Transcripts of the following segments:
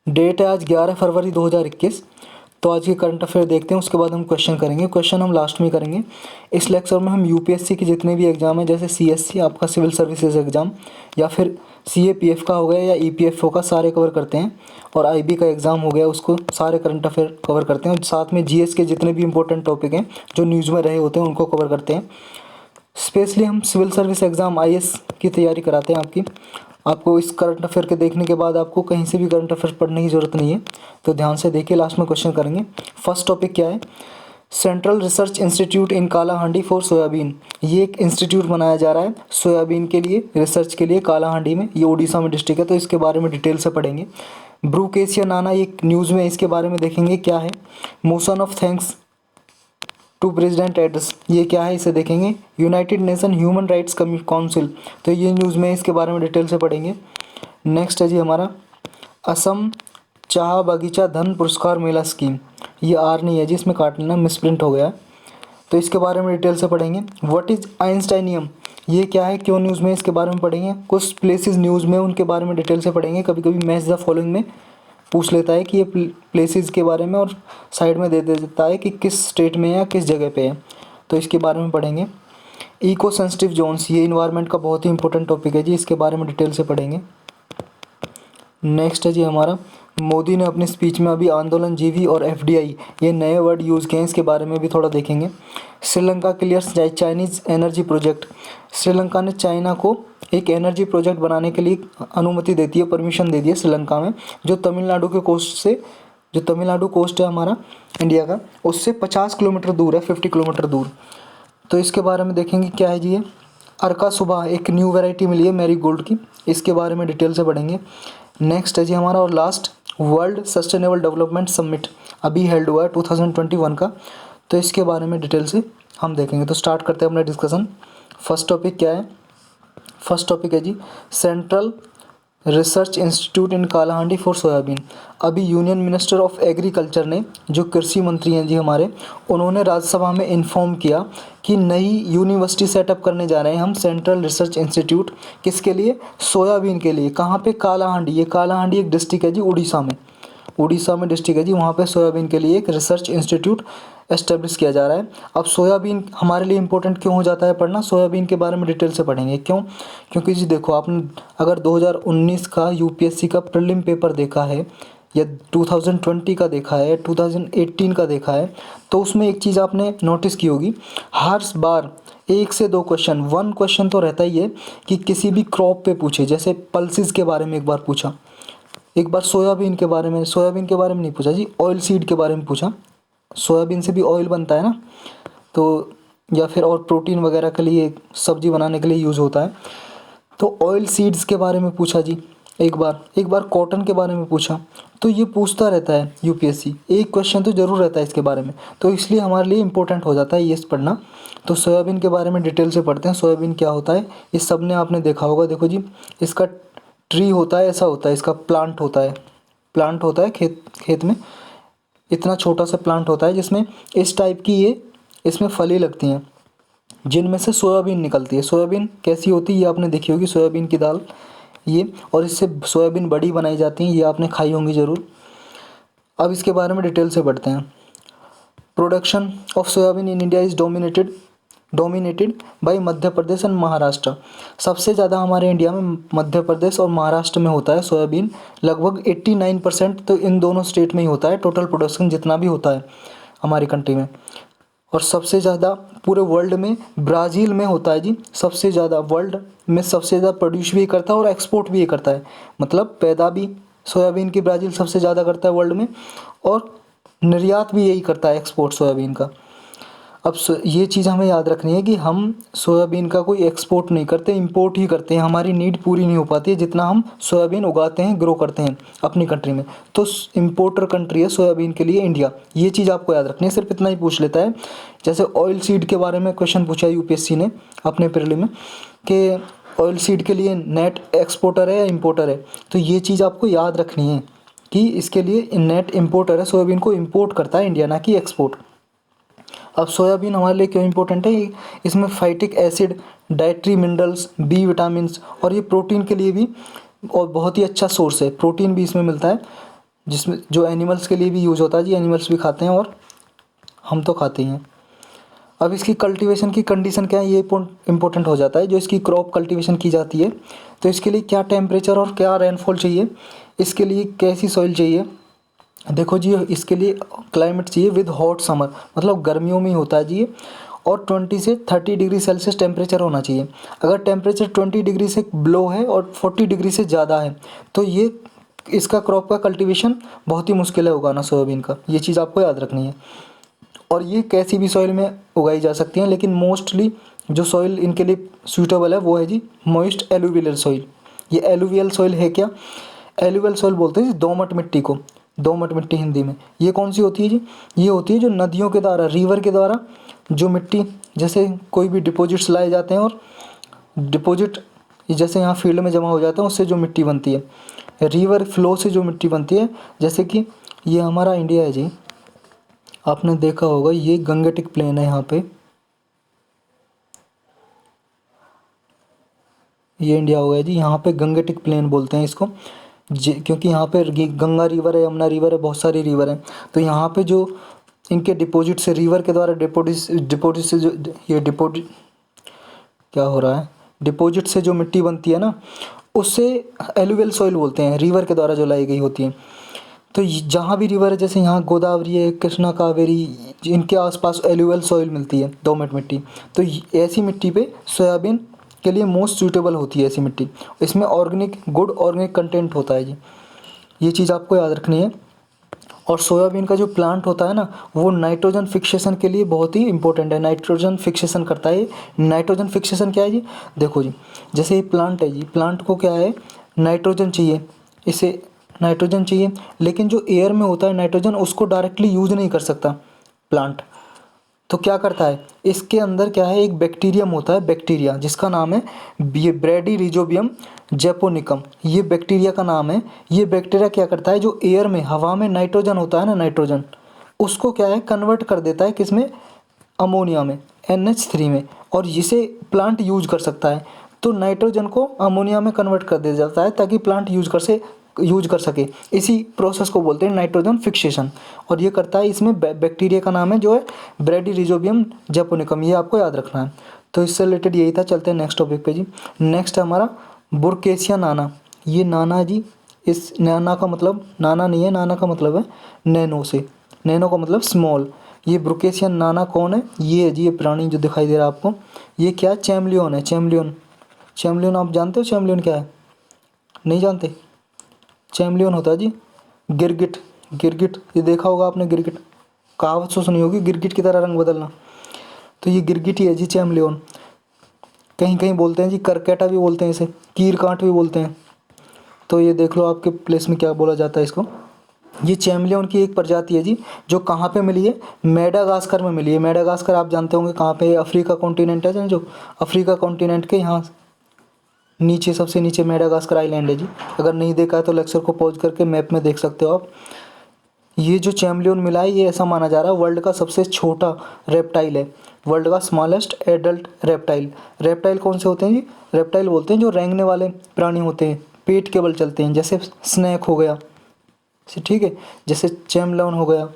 Date है आज 11 फरवरी 2021। तो आज के करंट अफेयर देखते हैं, उसके बाद हम क्वेश्चन करेंगे। क्वेश्चन हम लास्ट में करेंगे। इस लेक्चर में हम यूपीएससी के जितने भी एग्जाम हैं, जैसे सीएससी आपका सिविल सर्विसेज एग्जाम, या फिर सीएपीएफ का हो गया या ईपीएफओ का, सारे कवर करते हैं। और आईबी का एग्ज़ाम हो गया, उसको सारे करंट अफेयर कवर करते हैं। और साथ में जीएस के जितने भी इंपॉर्टेंट टॉपिक हैं जो न्यूज़ में रहे होते हैं उनको कवर करते हैं। स्पेशली हम सिविल सर्विस एग्ज़ाम आईएएस की तैयारी कराते हैं आपकी। आपको इस करंट अफेयर के देखने के बाद आपको कहीं से भी करंट अफेयर पढ़ने की ज़रूरत नहीं है, तो ध्यान से देखिए। लास्ट में क्वेश्चन करेंगे। फर्स्ट टॉपिक क्या है? Central research institute in Kalahandi for soybean. ये एक इंस्टीट्यूट बनाया जा रहा है सोयाबीन के लिए, रिसर्च के लिए, कालाहांडी में। ये उड़ीसा में डिस्ट्रिक्ट है, तो इसके बारे में डिटेल से पढ़ेंगे। ब्रूकेसिया नाना, ये न्यूज़ में, इसके बारे में देखेंगे क्या है। Motion of thanks to president address, ये क्या है, इसे देखेंगे। United nation Human Rights Council, तो ये न्यूज़ में, इसके बारे में डिटेल से पढ़ेंगे। नेक्स्ट है जी हमारा असम चाह बागीचा धन पुरस्कार मेला स्कीम। ये आर नहीं है जी, इसमें काटना मिसप्रिंट हो गया है, तो इसके बारे में डिटेल से पढ़ेंगे। व्हाट इज़ आइंस्टाइनियम, ये क्या है, क्यों न्यूज़ में, इसके बारे में पढ़ेंगे। कुछ प्लेसेस न्यूज़ में, उनके बारे में डिटेल से पढ़ेंगे। कभी कभी मैच द फॉलोइंग में पूछ लेता है कि ये प्लेसेस के बारे में, और साइड में दे देता है कि किस स्टेट में या किस जगह पे है, तो इसके बारे में पढ़ेंगे। इको सेंसिटिव जोन्स, ये इन्वायरमेंट का बहुत ही इंपॉर्टेंट टॉपिक है जी, इसके बारे में डिटेल से पढ़ेंगे। नेक्स्ट है जी हमारा, मोदी ने अपनी स्पीच में अभी आंदोलन जीवी और एफडीआई, ये नए वर्ड यूज़ किए हैं, इसके बारे में भी थोड़ा देखेंगे। Sri Lanka clears Chinese energy project, Sri Lanka ने चाइना को एक एनर्जी प्रोजेक्ट बनाने के लिए अनुमति देती है, परमिशन दे दी है श्रीलंका में, जो तमिलनाडु के कोस्ट से, जो तमिलनाडु कोस्ट है हमारा इंडिया का, उससे 50 किलोमीटर दूर है, 50 किलोमीटर दूर। तो इसके बारे में देखेंगे क्या है जी ये। अर्का सुबह, एक न्यू वैरायटी मिली है मैरी गोल्ड की, इसके बारे में डिटेल से पढ़ेंगे। नेक्स्ट है जी हमारा और last, world sustainable development summit अभी हेल्ड हुआ है 2021 का, तो इसके बारे में डिटेल से हम देखेंगे। तो स्टार्ट करते हैं अपना डिस्कशन। फर्स्ट टॉपिक क्या है? फर्स्ट टॉपिक है जी central research institute in Kalahandi for soybean. अभी यूनियन मिनिस्टर ऑफ एग्रीकल्चर ने, जो कृषि मंत्री हैं जी हमारे, उन्होंने राज्यसभा में इन्फॉर्म किया कि नई यूनिवर्सिटी सेटअप करने जा रहे हैं हम, सेंट्रल रिसर्च इंस्टीट्यूट। किसके लिए? सोयाबीन के लिए। कहाँ पे? कालाहांडी। ये कालाहांडी एक डिस्ट्रिक्ट है जी उड़ीसा में, उड़ीसा में डिस्ट्रिक्ट है जी, वहाँ पे सोयाबीन के लिए एक रिसर्च इंस्टीट्यूट एस्टेब्लिश किया जा रहा है। अब सोयाबीन हमारे लिए इंपॉर्टेंट क्यों हो जाता है पढ़ना? सोयाबीन के बारे में डिटेल से पढ़ेंगे। क्यों? क्योंकि जी देखो, आपने अगर 2019 का यूपीएससी का प्रीलिम पेपर देखा है, या 2020 का देखा है, 2018 का देखा है, तो उसमें एक चीज़ आपने नोटिस की होगी, हर बार 1 से 2 क्वेश्चन, 1 क्वेश्चन तो रहता ही है कि किसी भी क्रॉप पे पूछे। जैसे पल्सिस के बारे में एक बार पूछा, एक बार सोयाबीन के बारे में, सोयाबीन के बारे में नहीं पूछा जी, ऑयल सीड के बारे में पूछा। सोयाबीन से भी ऑयल बनता है ना, तो या फिर और प्रोटीन वगैरह के लिए, सब्जी बनाने के लिए यूज़ होता है। तो ऑयल सीड्स के बारे में पूछा जी एक बार कॉटन के बारे में पूछा। तो ये पूछता रहता है यूपीएससी, एक क्वेश्चन तो ज़रूर रहता है इसके बारे में, तो इसलिए हमारे लिए इंपॉर्टेंट हो जाता है ये पढ़ना। तो सोयाबीन के बारे में डिटेल से पढ़ते हैं। सोयाबीन क्या होता है, इस सब ने आपने देखा होगा। देखो जी, इसका ट्री होता है, ऐसा होता है, इसका प्लांट होता है, प्लांट होता है खेत में, इतना छोटा सा प्लांट होता है जिसमें इस टाइप की ये, इसमें फली लगती हैं, जिनमें से सोयाबीन निकलती है। सोयाबीन कैसी होती है ये आपने देखी होगी, सोयाबीन की दाल ये, और इससे सोयाबीन बड़ी बनाई जाती है, ये आपने खाई होंगी ज़रूर। अब इसके बारे में डिटेल से पढ़ते हैं। Production of soybean in India is dominated by Madhya Pradesh and Maharashtra. सबसे ज़्यादा हमारे इंडिया में मध्य प्रदेश और महाराष्ट्र में होता है सोयाबीन, लगभग 89% तो इन दोनों स्टेट में ही होता है, टोटल प्रोडक्शन जितना भी होता है हमारी कंट्री में। और सबसे ज़्यादा पूरे वर्ल्ड में ब्राज़ील में होता है जी, सबसे ज़्यादा वर्ल्ड में सबसे ज़्यादा प्रोड्यूस भी करता है और एक्सपोर्ट भी ये करता है, मतलब पैदा भी सोयाबीन की ब्राज़ील सबसे ज़्यादा करता है वर्ल्ड में, और निर्यात भी यही करता है, एक्सपोर्ट सोयाबीन का। अब ये चीज़ हमें याद रखनी है कि हम सोयाबीन का कोई एक्सपोर्ट नहीं करते, इंपोर्ट ही करते हैं। हमारी नीड पूरी नहीं हो पाती है जितना हम सोयाबीन उगाते हैं, ग्रो करते हैं अपनी कंट्री में। तो इंपोर्टर कंट्री है सोयाबीन के लिए इंडिया, ये चीज़ आपको याद रखनी है। सिर्फ इतना ही पूछ लेता है। जैसे ऑयल सीड के बारे में क्वेश्चन पूछा यूपीएससी ने अपने प्रीलिम में कि ऑयल सीड के लिए नेट एक्सपोर्टर है या इम्पोर्टर है, तो ये चीज़ आपको याद रखनी है कि इसके लिए नेट इम्पोर्टर है, सोयाबीन को इम्पोर्ट करता है इंडिया, ना कि एक्सपोर्ट। अब सोयाबीन हमारे लिए क्यों इम्पोर्टेंट है? इसमें phytic acid, dietary minerals, B vitamins, और ये प्रोटीन के लिए भी और बहुत ही अच्छा सोर्स है, प्रोटीन भी इसमें मिलता है। जिसमें जो एनिमल्स के लिए भी यूज़ होता है जी, एनिमल्स भी खाते हैं और हम तो खाते ही हैं। अब इसकी कल्टीवेशन की कंडीशन क्या है, ये इम्पोर्टेंट हो जाता है। जो इसकी क्रॉप कल्टीवेशन की जाती है तो इसके लिए क्या टेम्परेचर और क्या रेनफॉल चाहिए, इसके लिए कैसी सॉइल चाहिए। देखो जी, इसके लिए क्लाइमेट चाहिए विद हॉट समर, मतलब गर्मियों में ही होता है जी ये, और 20 से 30 डिग्री सेल्सियस टेम्परेचर होना चाहिए। अगर टेम्परेचर 20 डिग्री से बिलो है और 40 डिग्री से ज़्यादा है तो ये इसका क्रॉप का कल्टीवेशन बहुत ही मुश्किल है उगाना सोयाबीन का, ये चीज़ आपको याद रखनी है। और ये कैसी भी सॉइल में उगाई जा सकती हैं, लेकिन मोस्टली जो सॉइल इनके लिए सूटेबल है वो है जी मॉइस्ट एलुवियल सॉइल। ये एलुवियल सॉइल है क्या, एलुवियल सॉइल बोलते हैं जी दोमट मिट्टी को, दोमट मिट्टी हिंदी में। ये कौन सी होती है जी, ये होती है जो नदियों के द्वारा, रिवर के द्वारा जो मिट्टी, जैसे कोई भी डिपॉजिट्स लाए जाते हैं और डिपॉजिट जैसे यहाँ फील्ड में जमा हो जाता है, उससे जो मिट्टी बनती है, रिवर फ्लो से जो मिट्टी बनती है, जैसे कि ये हमारा इंडिया है जी, आपने देखा होगा ये गंगेटिक प्लेन है यहाँ पे, ये इंडिया हो गया जी। यहाँ पे गंगेटिक प्लेन बोलते हैं इसको क्योंकि यहाँ पे गंगा रिवर है, यमुना रिवर है, बहुत सारी रिवर हैं। तो यहाँ पे जो इनके डिपॉजिट से, रिवर के द्वारा डिपॉजिट से जो ये डिपॉजिट क्या हो रहा है, डिपॉजिट से जो मिट्टी बनती है ना, उससे एलुवियल सॉइल बोलते हैं, रिवर के द्वारा जो लाई गई होती है। तो जहाँ भी रिवर है, जैसे यहाँ गोदावरी है, कृष्णा, कावेरी, इनके आसपास एलुवियल सॉइल मिलती है, दोमट मिट्टी। तो ऐसी मिट्टी पे सोयाबीन के लिए मोस्ट सूटेबल होती है ऐसी मिट्टी। इसमें गुड ऑर्गेनिक कंटेंट होता है जी, ये चीज़ आपको याद रखनी है। और सोयाबीन का जो प्लांट होता है ना, वो नाइट्रोजन फिक्सेशन के लिए बहुत ही इंपॉर्टेंट है, नाइट्रोजन फिक्सेशन करता है। नाइट्रोजन फिक्सेशन क्या है जी, देखो जी, जैसे ये प्लांट है जी, प्लांट को क्या है, नाइट्रोजन चाहिए, इसे नाइट्रोजन चाहिए, लेकिन जो एयर में होता है नाइट्रोजन, उसको डायरेक्टली यूज नहीं कर सकता प्लांट। तो क्या करता है, इसके अंदर क्या है, एक बैक्टीरियम होता है, बैक्टीरिया जिसका नाम है ये ब्रैडीरिजोबियम जैपोनिकम, ये बैक्टीरिया का नाम है। ये बैक्टीरिया क्या करता है, जो एयर में, हवा में नाइट्रोजन होता है ना, नाइट्रोजन, उसको क्या है, कन्वर्ट कर देता है किसमें, अमोनिया में, NH3 में, और जिसे प्लांट यूज कर सकता है। तो नाइट्रोजन को अमोनिया में कन्वर्ट कर दिया जाता है ताकि प्लांट यूज कर सके। इसी प्रोसेस को बोलते हैं नाइट्रोजन फिक्सेशन, और ये करता है, इसमें बैक्टीरिया का नाम है जो है ब्रैडीरिजोबियम जैपोनिकम, ये आपको याद रखना है। तो इससे रिलेटेड यही था। चलते हैं नेक्स्ट टॉपिक पे जी। नेक्स्ट है हमारा बुरकेसिया नाना। ये नाना जी, इस नाना का मतलब नाना नहीं है, नाना का मतलब है नैनो से, नैनो का मतलब स्मॉल। ये ब्रुकेसिया नाना कौन है, ये है जी, ये प्राणी जो दिखाई दे रहा है आपको, ये क्या है, चैमलियन है, चैमलियन। चैमलियन आप जानते हो, चैमलियन क्या है, नहीं जानते। चैमलियन होता है जी गिरगिट, गिरगिट ये देखा होगा आपने, गिरगिट कहावत तो सुनी होगी, गिरगिट की तरह रंग बदलना। तो ये गिरगिट ही है जी चैमलियन। कहीं कहीं बोलते हैं जी करकेटा भी बोलते हैं इसे, कीर कांट भी बोलते हैं। तो ये देख लो आपके प्लेस में क्या बोला जाता है इसको। ये चैमलियन की एक प्रजाति है जी, जो कहाँ पे मिली है, मेडागास्कर में मिली है। मेडागास्कर आप जानते होंगे कहाँ पे है, अफ्रीका कॉन्टिनेंट है जो, अफ्रीका कॉन्टिनेंट के यहाँ नीचे, सबसे नीचे मेडागास्कर आइलैंड है जी। अगर नहीं देखा है तो लेक्चर को पॉज करके मैप में देख सकते हो आप। ये जो चैमलियन मिला है, ये ऐसा माना जा रहा है वर्ल्ड का सबसे छोटा रेप्टाइल है, वर्ल्ड का स्मॉलेस्ट एडल्ट रेप्टाइल। रेप्टाइल कौन से होते हैं जी, रेप्टाइल बोलते हैं जो रेंगने वाले प्राणी होते हैं, पेट के बल चलते हैं, जैसे स्नैक हो गया, ठीक है, जैसे चैमलियन हो गया।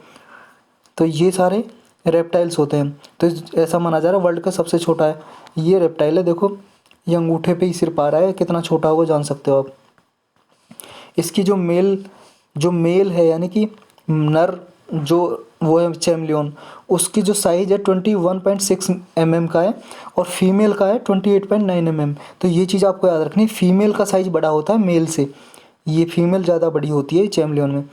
तो ये सारे रेप्टाइल्स होते हैं। तो ऐसा माना जा रहा है वर्ल्ड का सबसे छोटा है ये रेप्टाइल है। देखो ये अंगूठे पे ही सिर पा रहा है, कितना छोटा होगा जान सकते हो आप। इसकी जो मेल है, यानी कि नर जो वो है चैमलियन, उसकी जो साइज़ है 21.6 mm का है, और फीमेल का है 28.9 mm। तो ये चीज़ आपको याद रखनी, फीमेल का साइज़ बड़ा होता है मेल से, ये फीमेल ज़्यादा बड़ी होती है चैमलियन में।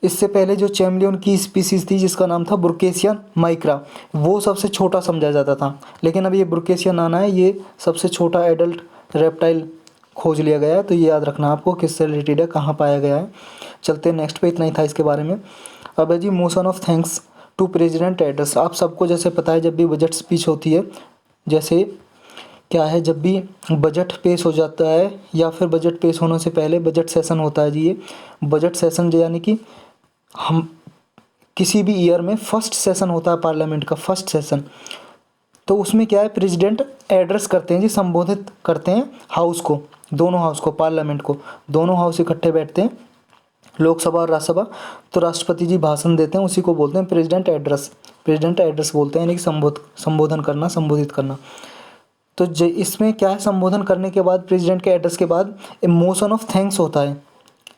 इससे पहले जो चैमलियन की स्पीसीज़ थी जिसका नाम था बुरकेसिया माइक्रा, वो सबसे छोटा समझा जाता था, लेकिन अब ये बुरकेसिया नाना है, ये सबसे छोटा एडल्ट रेप्टाइल खोज लिया गया है। तो ये याद रखना आपको किससे रिलेटेड है, कहाँ पाया गया है। चलते हैं नेक्स्ट पे, इतना ही था इसके बारे में। अब है जी motion of thanks to president address. आप सबको जैसे पता है, जब भी बजट स्पीच होती है, जैसे क्या है, जब भी बजट पेश हो जाता है या फिर बजट पेश होने से पहले बजट सेशन होता है जी, ये बजट सेशन यानी कि हम किसी भी ईयर में फर्स्ट सेशन होता है पार्लियामेंट का, फर्स्ट सेशन। तो उसमें क्या है, प्रेसिडेंट एड्रेस करते हैं जी, संबोधित करते हैं हाउस को, दोनों हाउस को, पार्लियामेंट को, दोनों हाउस इकट्ठे बैठते हैं, लोकसभा और राज्यसभा, तो राष्ट्रपति जी भाषण देते हैं, उसी को बोलते हैं प्रेसिडेंट एड्रेस। प्रेसिडेंट एड्रेस बोलते हैं, यानी कि संबोधन करना, संबोधित करना। तो इसमें क्या है, संबोधन करने के बाद, प्रेसिडेंट के एड्रेस के बाद मोशन ऑफ थैंक्स होता है,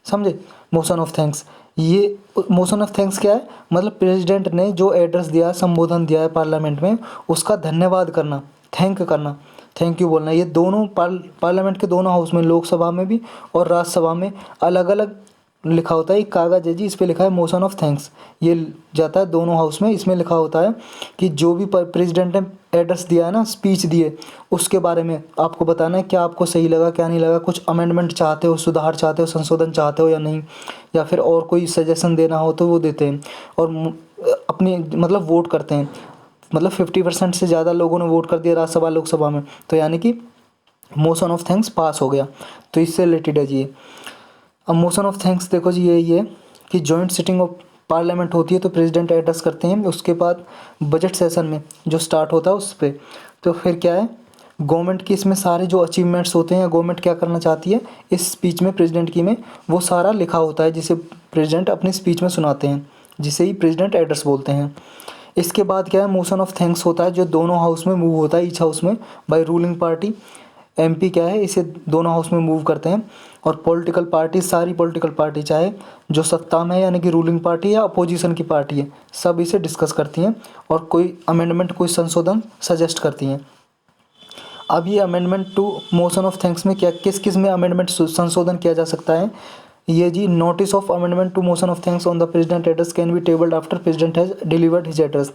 समझे। मोशन ऑफ थैंक्स, ये मोशन ऑफ थैंक्स क्या है, मतलब प्रेसिडेंट ने जो एड्रेस दिया है, संबोधन दिया है पार्लियामेंट में, उसका धन्यवाद करना, थैंक करना, थैंक यू बोलना। ये दोनों पार्लियामेंट के दोनों हाउस में, लोकसभा में भी और राज्यसभा में अलग अलग लिखा होता है। एक कागज़ है जी, इस पे लिखा है मोशन ऑफ थैंक्स, ये जाता है दोनों हाउस में। इसमें लिखा होता है कि जो भी प्रेसिडेंट ने एड्रेस दिया है ना, स्पीच दिए, उसके बारे में आपको बताना है क्या आपको सही लगा, क्या नहीं लगा, कुछ अमेंडमेंट चाहते हो, सुधार चाहते हो, संशोधन चाहते हो या नहीं, या फिर और कोई सजेशन देना हो तो वो देते हैं। और अपनी मतलब वोट करते हैं, मतलब 50% से ज़्यादा लोगों ने वोट कर दिया राज्यसभा लोकसभा में, तो यानी कि मोशन ऑफ थैंक्स पास हो गया। तो इससे रिलेटेड है जी ये। अब मोशन ऑफ थैंक्स देखो जी, यही है कि जॉइंट सिटिंग ऑफ पार्लियामेंट होती है तो प्रेसिडेंट एड्रेस करते हैं, उसके बाद बजट सेशन में जो स्टार्ट होता है उस पर, तो फिर क्या है, गवर्नमेंट की इसमें सारे जो अचीवमेंट्स होते हैं, गवर्नमेंट क्या करना चाहती है इस स्पीच में, प्रेसिडेंट की में, वो सारा लिखा होता है, जिसे प्रेसिडेंट अपनी स्पीच में सुनाते हैं, जिसे ही प्रेसिडेंट एड्रेस बोलते हैं। इसके बाद क्या है, मोशन ऑफ थैंक्स होता है, जो दोनों हाउस में मूव होता है, ईच हाउस में बाय रूलिंग पार्टी। एमपी क्या है, इसे दोनों हाउस में मूव करते हैं। और पॉलिटिकल पार्टी, सारी पॉलिटिकल पार्टी, चाहे जो सत्ता में है यानी कि रूलिंग पार्टी या अपोजिशन की पार्टी है, सब इसे डिस्कस करती हैं और कोई अमेंडमेंट, कोई संशोधन सजेस्ट करती हैं। अब ये amendment to motion of thanks में क्या, किस किस में अमेंडमेंट संशोधन किया जा सकता है, ये जी, notice of amendment to motion of thanks on the president address can be tabled after president has delivered his address.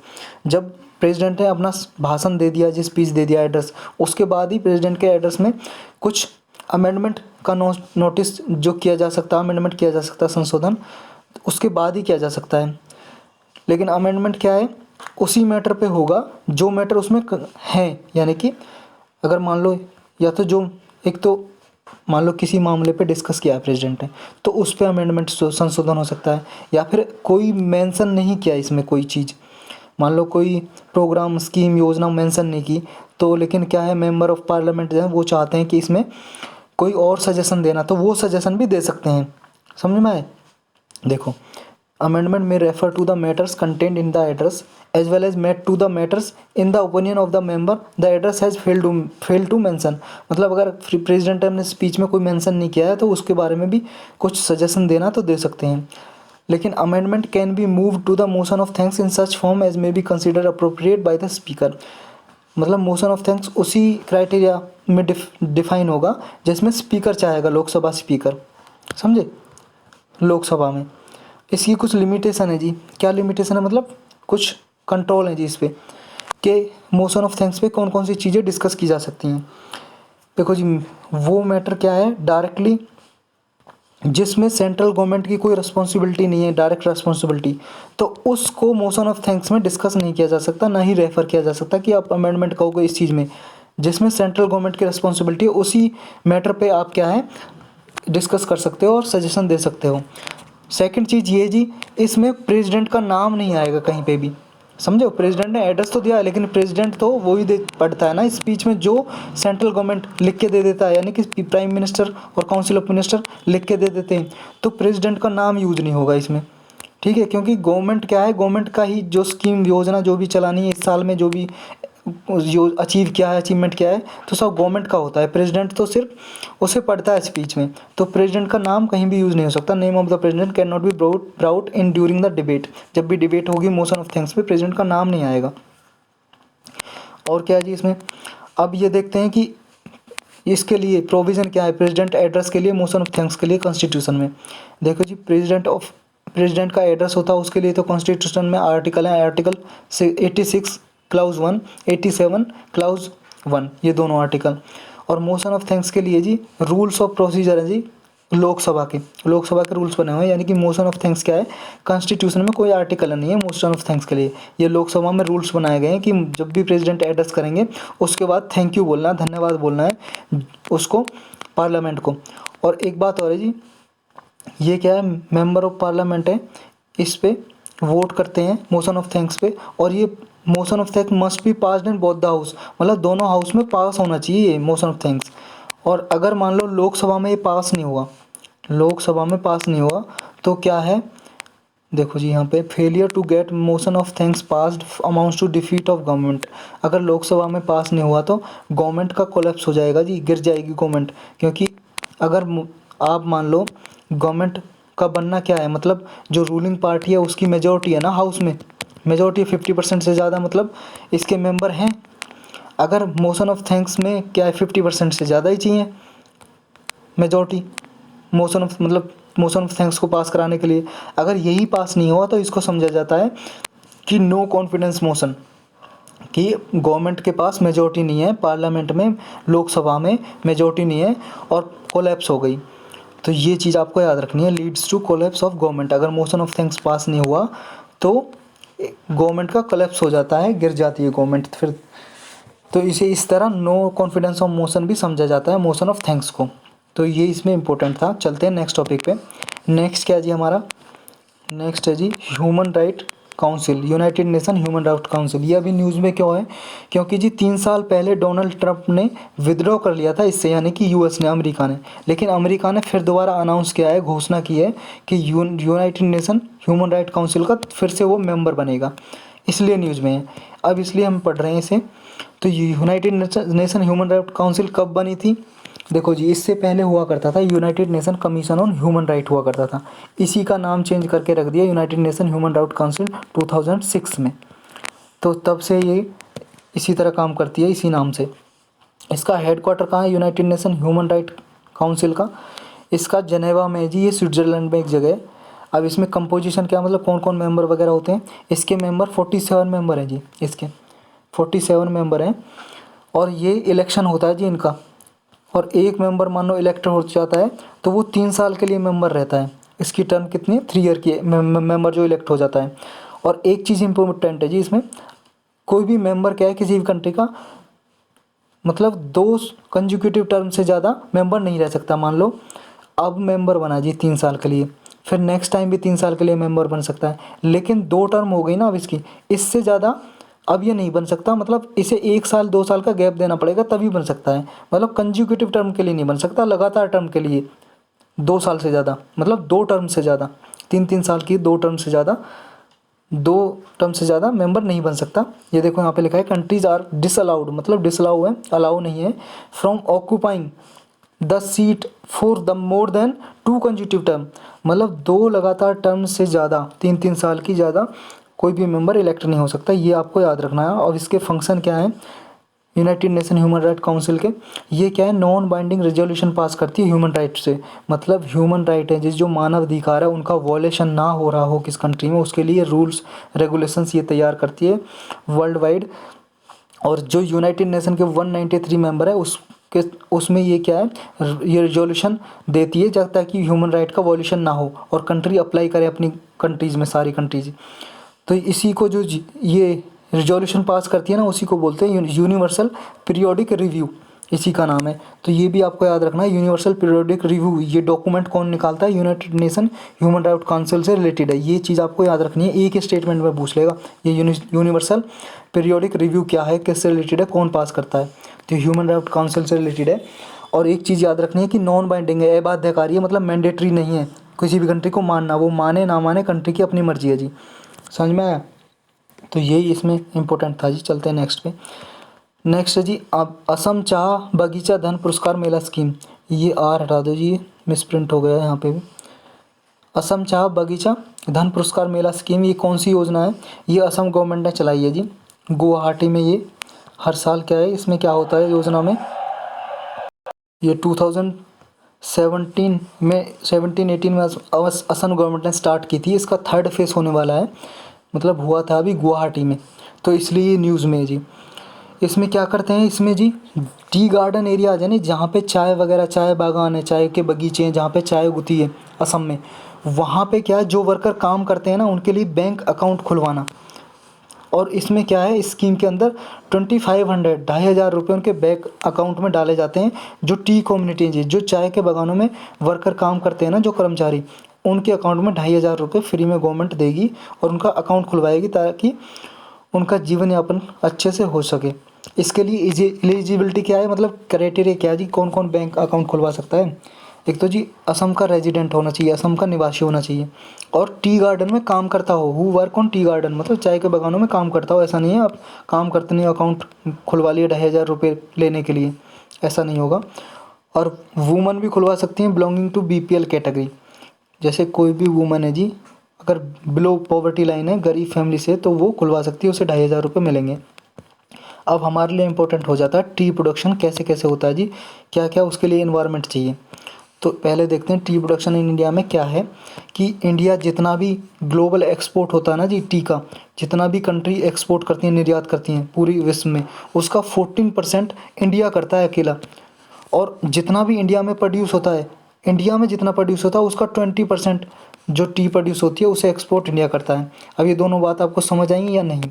जब प्रेसिडेंट ने अपना भाषण दे दिया, जिस स्पीच दे दिया एड्रेस, उसके बाद ही प्रेसिडेंट के एड्रेस में कुछ अमेंडमेंट का नोटिस जो किया जा सकता है, अमेंडमेंट किया जा सकता है, संशोधन, उसके बाद ही किया जा सकता है। लेकिन अमेंडमेंट क्या है, उसी मैटर पे होगा जो मैटर उसमें है, यानी कि अगर मान लो, या तो जो एक तो मान लो किसी मामले पे डिस्कस किया है प्रेसिडेंट ने, तो उस पर अमेंडमेंट संशोधन हो सकता है। या फिर कोई मेंशन नहीं किया इसमें कोई चीज़, मान लो कोई प्रोग्राम, स्कीम, योजना मेंशन नहीं की, तो लेकिन क्या है, मेंबर ऑफ पार्लियामेंट जो है वो चाहते हैं कि इसमें कोई और सजेशन देना, तो वो सजेशन भी दे सकते हैं, समझ में आए। देखो, अमेंडमेंट में refer to the matters content in the address as well as met to the matters in the opinion of the member the address has fail to mention. मतलब अगर प्रेसिडेंट ने स्पीच में कोई मेंशन नहीं किया है तो उसके बारे में भी कुछ सजेशन देना तो दे सकते हैं। लेकिन amendment can be move to the motion of thanks in such form as may be consider appropriate by the speaker. मतलब मोशन ऑफ थैंक्स उसी क्राइटेरिया में डिफाइन होगा जिसमें स्पीकर चाहेगा, लोकसभा स्पीकर, समझे, लोकसभा में। इसकी कुछ लिमिटेशन है जी। क्या लिमिटेशन है, मतलब कुछ कंट्रोल है जी इस पे, कि मोशन ऑफ थैंक्स पे कौन कौन सी चीज़ें डिस्कस की जा सकती हैं। देखो जी, वो मैटर क्या है, डायरेक्टली जिसमें सेंट्रल गवर्नमेंट की कोई रिस्पॉन्सिबिलिटी नहीं है, डायरेक्ट रिस्पॉन्सिबिलिटी, तो उसको मोशन ऑफ थैंक्स में डिस्कस नहीं किया जा सकता, ना ही रेफर किया जा सकता कि आप अमेंडमेंट कहोगे इस चीज़ में। जिसमें सेंट्रल गवर्नमेंट की रिस्पॉन्सिबिलिटी है, उसी मैटर पे आप क्या है, डिस्कस कर सकते हो और सजेशन दे सकते हो। सेकंड चीज़ ये जी, इसमें प्रेसिडेंट का नाम नहीं आएगा कहीं पे भी, समझो। प्रेसिडेंट ने एड्रेस तो दिया है, लेकिन प्रेसिडेंट तो वही दे पढ़ता है ना स्पीच में जो सेंट्रल गवर्नमेंट लिख के दे देता है, यानी कि प्राइम मिनिस्टर और काउंसिल ऑफ मिनिस्टर लिख के दे देते हैं, तो प्रेसिडेंट का नाम यूज नहीं होगा इसमें, ठीक है। क्योंकि गवर्नमेंट क्या है, गवर्नमेंट का ही जो स्कीम, योजना जो भी चलानी है इस साल में, जो भी अचीव किया है, अचीवमेंट किया है, तो सब गवर्नमेंट का होता है। प्रेसिडेंट तो सिर्फ उसे पढ़ता है स्पीच में, तो प्रेसिडेंट का नाम कहीं भी यूज़ नहीं हो सकता। Name of the president can not be brought in during the debate. जब भी डिबेट होगी मोशन ऑफ थैंक्स पे, प्रेसिडेंट का नाम नहीं आएगा। और क्या है जी इसमें, अब ये देखते हैं कि इसके लिए प्रोविज़न क्या है, प्रेसिडेंट एड्रेस के लिए, मोशन ऑफ थैंक्स के लिए कॉन्स्टिट्यूशन में। देखो जी, प्रेसिडेंट का एड्रेस होता है, उसके लिए तो कॉन्स्टिट्यूशन में आर्टिकल है, आर्टिकल 86 क्लाउज 1, 87 क्लाउज 1, ये दोनों आर्टिकल। और मोशन ऑफ थैंक्स के लिए जी रूल्स ऑफ प्रोसीजर है जी, लोकसभा के रूल्स बने हुए हैं। यानी कि मोशन ऑफ थैंक्स क्या है, कॉन्स्टिट्यूशन में कोई आर्टिकल नहीं है मोशन ऑफ थैंक्स के लिए, ये लोकसभा में रूल्स बनाए गए हैं कि जब भी प्रेसिडेंट एड्रेस करेंगे उसके बाद थैंक यू बोलना है, धन्यवाद बोलना है उसको, पार्लियामेंट को। और एक बात और है जी, ये क्या है, मेंबर ऑफ पार्लियामेंट है, इस पे वोट करते हैं मोशन ऑफ थैंक्स पे। और ये motion of thanks must be passed in both the house, मतलब दोनों हाउस में पास होना चाहिए ये मोशन ऑफ थैंक्स। और अगर मान लो लोकसभा में ये पास नहीं हुआ, लोकसभा में पास नहीं हुआ तो क्या है, देखो जी यहाँ पे failure to get motion of thanks passed amounts to defeat of government. अगर लोकसभा में पास नहीं हुआ तो गवर्नमेंट का कोलैप्स हो जाएगा जी, गिर जाएगी गवर्नमेंट। क्योंकि अगर आप मान लो गवर्नमेंट का बनना क्या है, मतलब जो रूलिंग पार्टी है उसकी मेजोरिटी है ना हाउस में, मेजोरिटी 50% से ज़्यादा, मतलब इसके मेंबर हैं। अगर मोशन ऑफ थैंक्स में क्या है 50% से ज़्यादा ही चाहिए मेजोरिटी, मोशन ऑफ मतलब मोशन ऑफ थैंक्स को पास कराने के लिए। अगर यही पास नहीं हुआ तो इसको समझा जाता है कि नो कॉन्फिडेंस मोशन, कि गवर्नमेंट के पास मेजोरिटी नहीं है, पार्लियामेंट में लोकसभा में मेजोरिटी नहीं है और कोलैप्स हो गई। तो ये चीज़ आपको याद रखनी है, leads to collapse of government. अगर मोशन ऑफ थैंक्स पास नहीं हुआ तो गवर्नमेंट का कोलैप्स हो जाता है, गिर जाती है गवर्नमेंट फिर। तो इसे इस तरह नो कॉन्फिडेंस ऑफ मोशन भी समझा जाता है मोशन ऑफ थैंक्स को। तो ये इसमें इंपॉर्टेंट था। चलते हैं नेक्स्ट टॉपिक पे। नेक्स्ट क्या है जी हमारा, नेक्स्ट है जी human right council, united nation human right council. ये अभी न्यूज़ में क्यों है, क्योंकि जी 3 साल पहले डोनाल्ड ट्रंप ने विद्रॉ कर लिया था इससे, यानी कि यूएस ने, अमेरिका ने। लेकिन अमेरिका ने फिर दोबारा अनाउंस किया है, घोषणा की है कि United nation human right council का फिर से वो मेंबर बनेगा, इसलिए न्यूज़ में है। अब इसलिए हम पढ़ रहे हैं इसे। तो United nation human right council कब बनी थी, देखो जी इससे पहले हुआ करता था United nation commission on human right हुआ करता था। इसी का नाम चेंज करके रख दिया United nation human right council 2006 में। तो तब से ये इसी तरह काम करती है, इसी नाम से। इसका हेडक्वार्टर कहाँ है United nation human right council का, इसका जनेवा में जी, ये स्विट्ज़रलैंड में एक जगह है। अब इसमें कंपोजिशन क्या, मतलब कौन कौन मेंबर वगैरह होते हैं, इसके मेंबर 47 मेंबर हैं जी, इसके 47 मेंबर हैं। और ये इलेक्शन होता है जी इनका, और एक मेंबर मान लो इलेक्ट हो जाता है तो वो 3 साल के लिए मेंबर रहता है। इसकी टर्म कितनी, 3 ईयर की है मेंबर जो इलेक्ट हो जाता है। और एक चीज़ इम्पोर्टेंट है जी इसमें, कोई भी मेंबर क्या है किसी भी कंट्री का, मतलब 2 कंजिक्यूटिव टर्म से ज़्यादा मेंबर नहीं रह सकता। मान लो अब मेंबर बना जी 3 साल के लिए, फिर नेक्स्ट टाइम भी 3 साल के लिए मेंबर बन सकता है, लेकिन 2 टर्म हो गई ना अब इसकी, इससे ज़्यादा अब ये नहीं बन सकता। मतलब इसे 1 साल 2 साल का गैप देना पड़ेगा तभी बन सकता है। मतलब कंजिक्यूटिव टर्म के लिए नहीं बन सकता, लगातार टर्म के लिए 2 साल से ज़्यादा, मतलब 2 टर्म से ज़्यादा, 3-3 साल की 2 टर्म से ज़्यादा, 2 टर्म से ज़्यादा मेंबर नहीं बन सकता। ये देखो यहाँ पे लिखा है कंट्रीज आर डिसअलाउड, मतलब डिसअलाउ है, अलाउ नहीं है, from occupying the seat for the more than 2 consecutive term. मतलब 2 लगातार टर्म से ज़्यादा, 3-3 साल की ज़्यादा कोई भी मेंबर इलेक्ट नहीं हो सकता। ये आपको याद रखना है। और इसके फंक्शन क्या है United nation human right council के, ये क्या है, नॉन बाइंडिंग रेजोल्यूशन पास करती है ह्यूमन राइट से। मतलब ह्यूमन राइट है, जिस जो मानव अधिकार है उनका वॉयलेशन ना हो रहा हो किस कंट्री में, उसके लिए रूल्स रेगुलेशंस ये तैयार करती है वर्ल्ड वाइड। और जो यूनाइटेड नेशन के 193 मेंबर है उसमें ये क्या है, ये रिजोल्यूशन देती है जब तक कि ह्यूमन राइट का वॉयलेशन ना हो और कंट्री अप्लाई करे अपनी कंट्रीज़ में, सारी कंट्रीज़। तो इसी को जो ये रिजोल्यूशन पास करती है ना, उसी को बोलते हैं यूनिवर्सल पीरियोडिक रिव्यू, इसी का नाम है। तो ये भी आपको याद रखना है, यूनिवर्सल पीरियोडिक रिव्यू, ये डॉक्यूमेंट कौन निकालता है, United nation human right council से रिलेटेड है। ये चीज़ आपको याद रखनी है, एक ही स्टेटमेंट में पूछ लेगा ये यूनिवर्सल पीरियोडिक रिव्यू क्या है, किससे रिलेटेड है, कौन पास करता है, तो ह्यूमन राइट काउंसिल से रिलेटेड है। और एक चीज़ याद रखनी है कि नॉन बाइंडिंग है, अबाध्यकारी है, मतलब मैंडेटरी नहीं है किसी भी कंट्री को मानना, वो माने ना माने कंट्री की अपनी मर्जी है जी, समझ में आया। तो यही इसमें इम्पोर्टेंट था जी। चलते हैं नेक्स्ट पे। नेक्स्ट है जी अब असम चाह बगीचा धन पुरस्कार मेला स्कीम, ये आर हटा दो जी, मिस प्रिंट हो गया है यहाँ पे भी। असम चाह बगीचा धन पुरस्कार मेला स्कीम, ये कौन सी योजना है, ये असम गवर्नमेंट ने चलाई है जी, गुवाहाटी में। ये हर साल क्या है, इसमें क्या होता है योजना में, ये 2017 में 17-18 में असम गवर्नमेंट ने स्टार्ट की थी। इसका 3rd फेज़ होने वाला है, मतलब हुआ था अभी गुवाहाटी में, तो इसलिए ये न्यूज़ में है जी। इसमें क्या करते हैं, इसमें जी टी गार्डन एरिया आ जाए ना, जहाँ पे चाय वगैरह, चाय बागान है, चाय के बगीचे हैं, जहाँ पे चाय उगती है असम में, वहाँ पे क्या है, जो वर्कर काम करते हैं ना उनके लिए बैंक अकाउंट खुलवाना। और इसमें क्या है, स्कीम के अंदर 2500 2,500 रुपये उनके बैंक अकाउंट में डाले जाते हैं। जो टी कम्युनिटी है, जो चाय के बागानों में वर्कर काम करते हैं ना, जो कर्मचारी, उनके अकाउंट में 2,500 रुपये फ्री में गवर्नमेंट देगी और उनका अकाउंट खुलवाएगी, ताकि उनका जीवन यापन अच्छे से हो सके। इसके लिए एलिजिबिलिटी क्या है, मतलब क्राइटेरिया क्या है जी, कौन कौन बैंक अकाउंट खुलवा सकता है। एक तो जी असम का रेजिडेंट होना चाहिए, असम का निवासी होना चाहिए, और टी गार्डन में काम करता हो, who work on tea garden, मतलब चाय के बागानों में काम करता हो। ऐसा नहीं है आप काम करते नहीं, अकाउंट खुलवा लिए 2,500 रुपये लेने के लिए, ऐसा नहीं होगा। और वुमन भी खुलवा सकती हैं बिलोंगिंग टू बीपीएल कैटेगरी। जैसे कोई भी वुमन है जी, अगर बिलो पॉवर्टी लाइन है, गरीब फैमिली से, तो वो खुलवा सकती है, उसे 2,500 रुपये मिलेंगे। अब हमारे लिए इम्पोर्टेंट हो जाता है टी प्रोडक्शन कैसे कैसे होता है जी, क्या क्या उसके लिए इन्वायरमेंट चाहिए। तो पहले देखते हैं टी प्रोडक्शन इन इंडिया में क्या है। कि इंडिया जितना भी ग्लोबल एक्सपोर्ट होता है ना जी टी का, जितना भी कंट्री एक्सपोर्ट करती हैं, निर्यात करती हैं पूरी विश्व में, उसका 14% इंडिया करता है अकेला। और जितना भी इंडिया में प्रोड्यूस होता है, इंडिया में जितना प्रोड्यूस होता है उसका 20% जो टी प्रोड्यूस होती है उसे एक्सपोर्ट इंडिया करता है। अब ये दोनों बात आपको समझ आएंगी या नहीं?